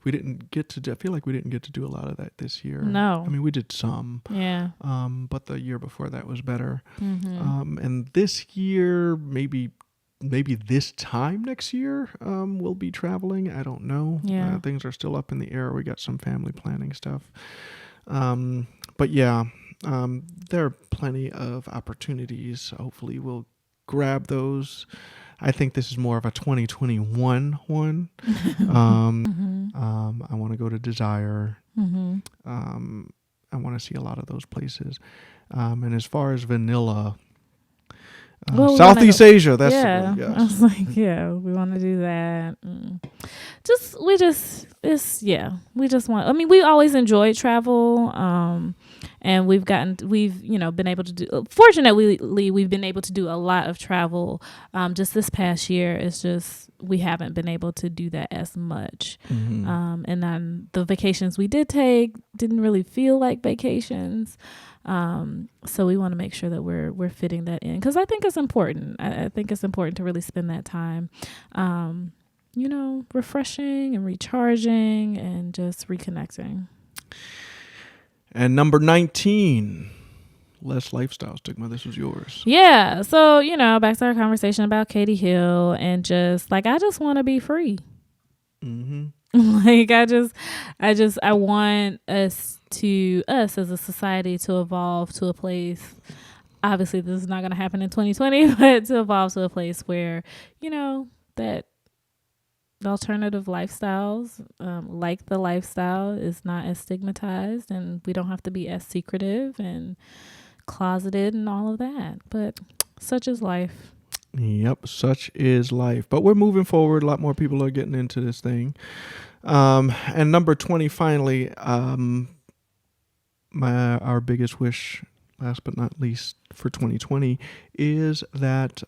we didn't get to. I feel like we didn't get to do a lot of that this year.
No.
I mean, we did some.
Yeah.
But the year before that was better.
Mm-hmm.
And this year, maybe this time next year, we'll be traveling. I don't know.
Yeah.
Things are still up in the air. We got some family planning stuff. But yeah, there are plenty of opportunities. Hopefully we'll grab those. I think this is more of a 2021 one. I want to go to Desire.
Mm-hmm.
I want to see a lot of those places. And as far as vanilla, Southeast Asia, that's the one, yes.
I was like, yeah, we want to do that. We just want, I mean, we always enjoyed travel. And we've been able to do, fortunately, we've been able to do a lot of travel. Just this past year, it's just, we haven't been able to do that as much.
Mm-hmm.
And then the vacations we did take didn't really feel like vacations. So we want to make sure that we're fitting that in, because I think it's important. I think it's important to really spend that time, refreshing and recharging and just reconnecting.
And number 19, less lifestyle stigma. This was yours.
Yeah. So, back to our conversation about Katie Hill, and just like, I just want to be free.
Mm-hmm.
Like, I want us as a society to evolve to a place. Obviously, this is not going to happen in 2020, but to evolve to a place where, that the alternative lifestyles, like the lifestyle, is not as stigmatized, and we don't have to be as secretive and closeted and all of that. But such is life.
Yep, such is life. But we're moving forward. A lot more people are getting into this thing. And number 20, finally, our biggest wish, last but not least, for 2020 is that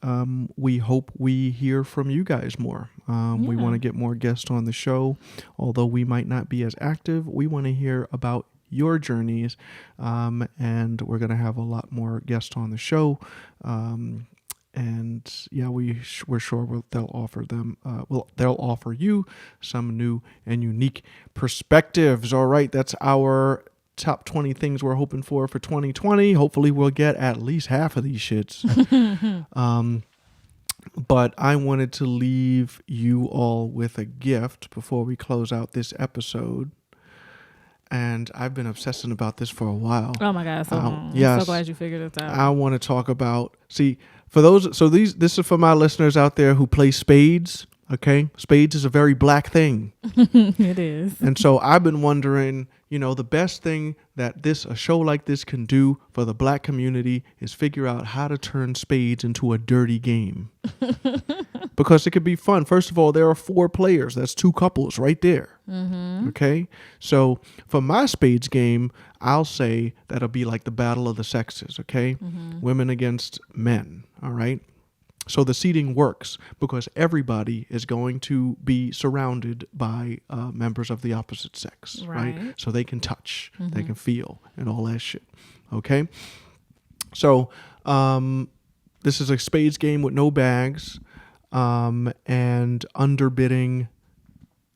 we hope we hear from you guys more. We want to get more guests on the show. Although we might not be as active, we want to hear about your journeys, and we're going to have a lot more guests on the show. And yeah, we're sure they'll offer they'll offer you some new and unique perspectives. All right, that's our top 20 things we're hoping for 2020. Hopefully we'll get at least half of these shits. But I wanted to leave you all with a gift before we close out this episode. And I've been obsessing about this for a while.
Oh my God.
Yes,
I'm so glad you figured this out.
I want to talk about, this is for my listeners out there who play spades. Okay, spades is a very black thing.
It is.
And so I've been wondering, the best thing that a show like this can do for the black community is figure out how to turn spades into a dirty game. Because it could be fun. First of all, there are 4 players. That's 2 couples right there. Okay? So for my spades game, I'll say that'll be like the battle of the sexes, okay? Women against men, all right? So the seating works because everybody is going to be surrounded by members of the opposite sex, right? So they can touch, they can feel, and all that shit. Okay? So this is a spades game with no bags and underbidding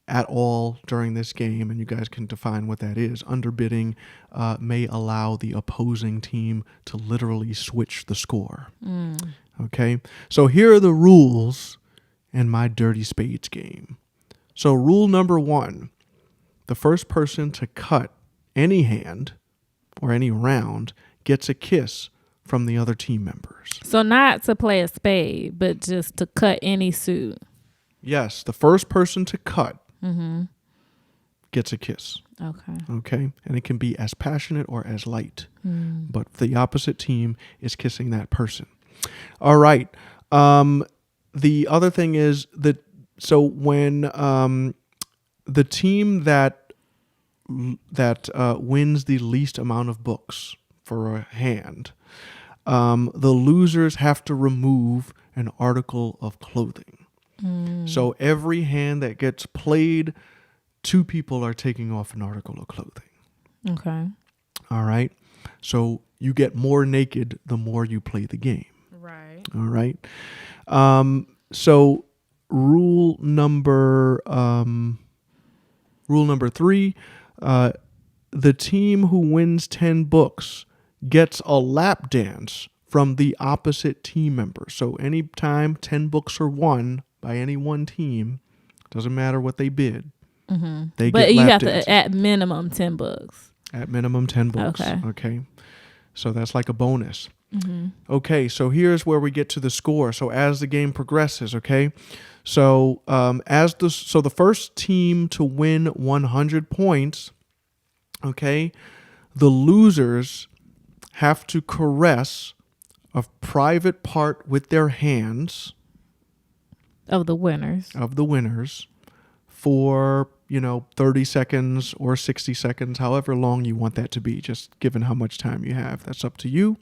at all during this game, and you guys can define what that is. Underbidding may allow the opposing team to literally switch the score. Okay, so here are the rules in my dirty spades game. So rule number 1, the first person to cut any hand or any round gets a kiss from the other team members.
So not to play a spade, but just to cut any suit.
Yes, the first person to cut gets a kiss.
Okay.
Okay, and it can be as passionate or as light, but the opposite team is kissing that person. All right. The other thing is that when the team that wins the least amount of books for a hand, the losers have to remove an article of clothing. So every hand that gets played, 2 people are taking off an article of clothing.
Okay.
All right. So you get more naked the more you play the game.
Right.
All right. So rule number 3, the team who wins 10 books gets a lap dance from the opposite team member. So anytime 10 books are won by any one team, doesn't matter what they bid, they
But
get
you
lap
have
dances.
to at minimum 10 books.
At minimum 10 books. Okay. So that's like a bonus. Okay, so here's where we get to the score. So as the game progresses, okay? So the first team to win 100 points, okay, the losers have to caress a private part with their hands
Of the winners for 30 seconds or 60 seconds, however long you want that to be, just given how much time you have. That's up to you.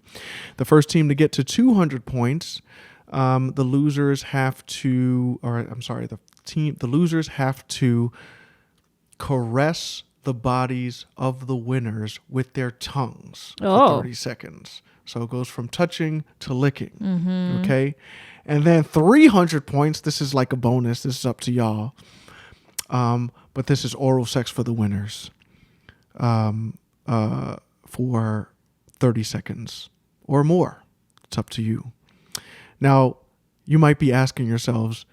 The first team to get to 200 points, the losers have to caress the bodies of the winners with their tongues for 30 seconds. So it goes from touching to licking. Okay? And then 300 points, this is like a bonus. This is up to y'all. But this is oral sex for the winners for 30 seconds or more. It's up to you. Now, you might be asking yourselves,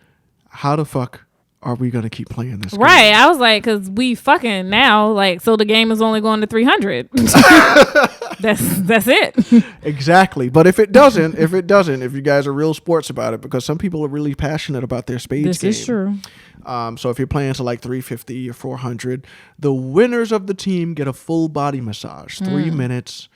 how the fuck are we going to keep playing this game? Right. I was like, because we fucking now, like, so the game is only going to 300. That's it.
Exactly. But if you guys are real sports about it, because some people are really passionate about their spades game.
This is true.
So if you're playing to like 350 or 400, the winners of the team get a full body massage, 3 minutes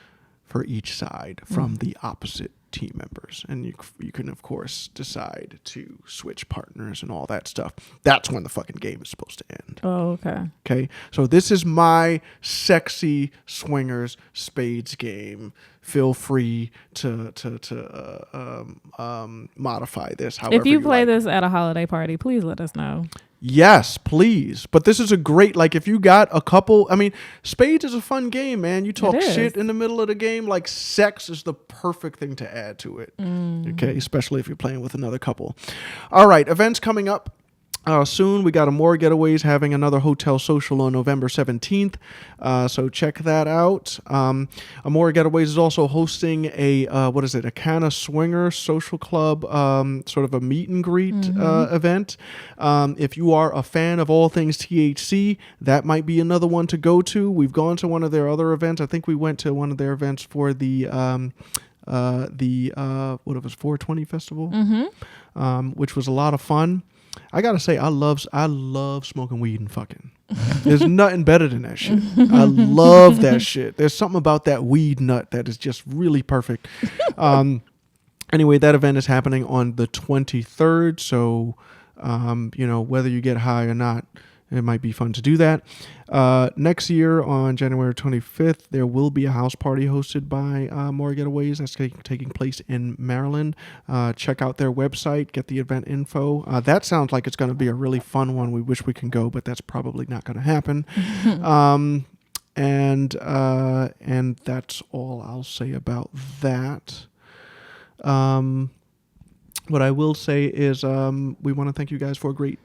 for each side from the opposite team members. And you can, of course, decide to switch partners and all that stuff. That's when the fucking game is supposed to end.
Oh, okay.
Okay, so this is my sexy swingers spades game. Feel free to modify this however
If you play
like.
this at a holiday party, please let us know.
Yes, please. But this is a great, like, if you got a couple, spades is a fun game, man. You talk shit in the middle of the game, like sex is the perfect thing to add to it. Okay, especially if you're playing with another couple. All right, events coming up. Soon we got Amore Getaways having another hotel social on November 17th, so check that out. Amore Getaways is also hosting a Canna Swinger Social Club, sort of a meet and greet event. If you are a fan of all things THC, that might be another one to go to. We've gone to one of their other events. I think we went to one of their events for the 420 festival, which was a lot of fun. I gotta say, I love smoking weed and fucking. There's nothing better than that shit. I love that shit. There's something about that weed nut that is just really perfect. Anyway, that event is happening on the 23rd. So, whether you get high or not, it might be fun to do that. Next year on January 25th, there will be a house party hosted by More Getaways. That's taking place in Maryland. Check out their website, get the event info. That sounds like it's going to be a really fun one. We wish we can go, but that's probably not going to happen. And that's all I'll say about that. What I will say is we want to thank you guys for a great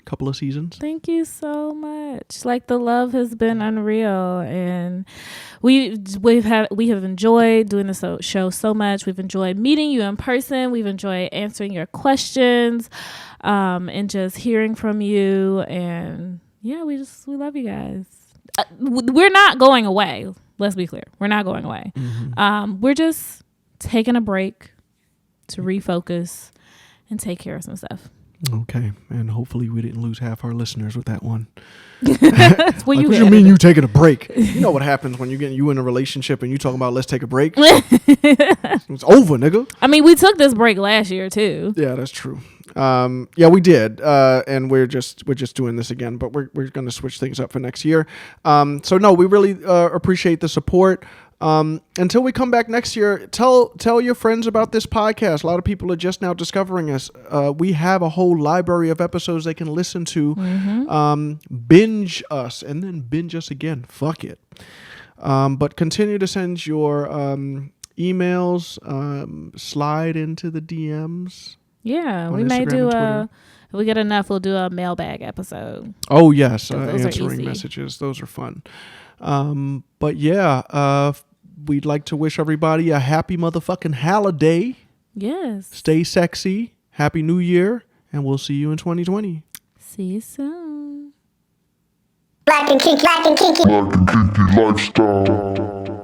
couple of seasons.
Thank you so much. Like, the love has been unreal, and we have enjoyed doing this show so much. We've enjoyed meeting you in person. We've enjoyed answering your questions, and just hearing from you. And yeah, we love you guys. We're not going away. Let's be clear. We're not going away.
Mm-hmm.
We're just taking a break to refocus and take care of some stuff.
Okay, and hopefully we didn't lose half our listeners with that one.
What
you mean you taking a break? You know what happens when you in a relationship and you talking about let's take a break? It's over, nigga.
I mean, we took this break last year too.
Yeah, that's true. Yeah, we did, and we're just doing this again, but we're going to switch things up for next year. So no, we really appreciate the support. Until we come back next year, tell your friends about this podcast. A lot of people are just now discovering us. We have a whole library of episodes they can listen to, binge us, and then binge us again. Fuck it. But continue to send your emails, slide into the DMs.
Yeah,
on
we may
Instagram
do
and Twitter.
if we get enough, we'll do a mailbag episode.
Oh yes,
Those are
answering
easy.
messages. Those are fun. But yeah, we'd like to wish everybody a happy motherfucking holiday.
Yes.
Stay sexy. Happy New Year, and we'll see you in 2020.
See you soon.
Black and kinky lifestyle.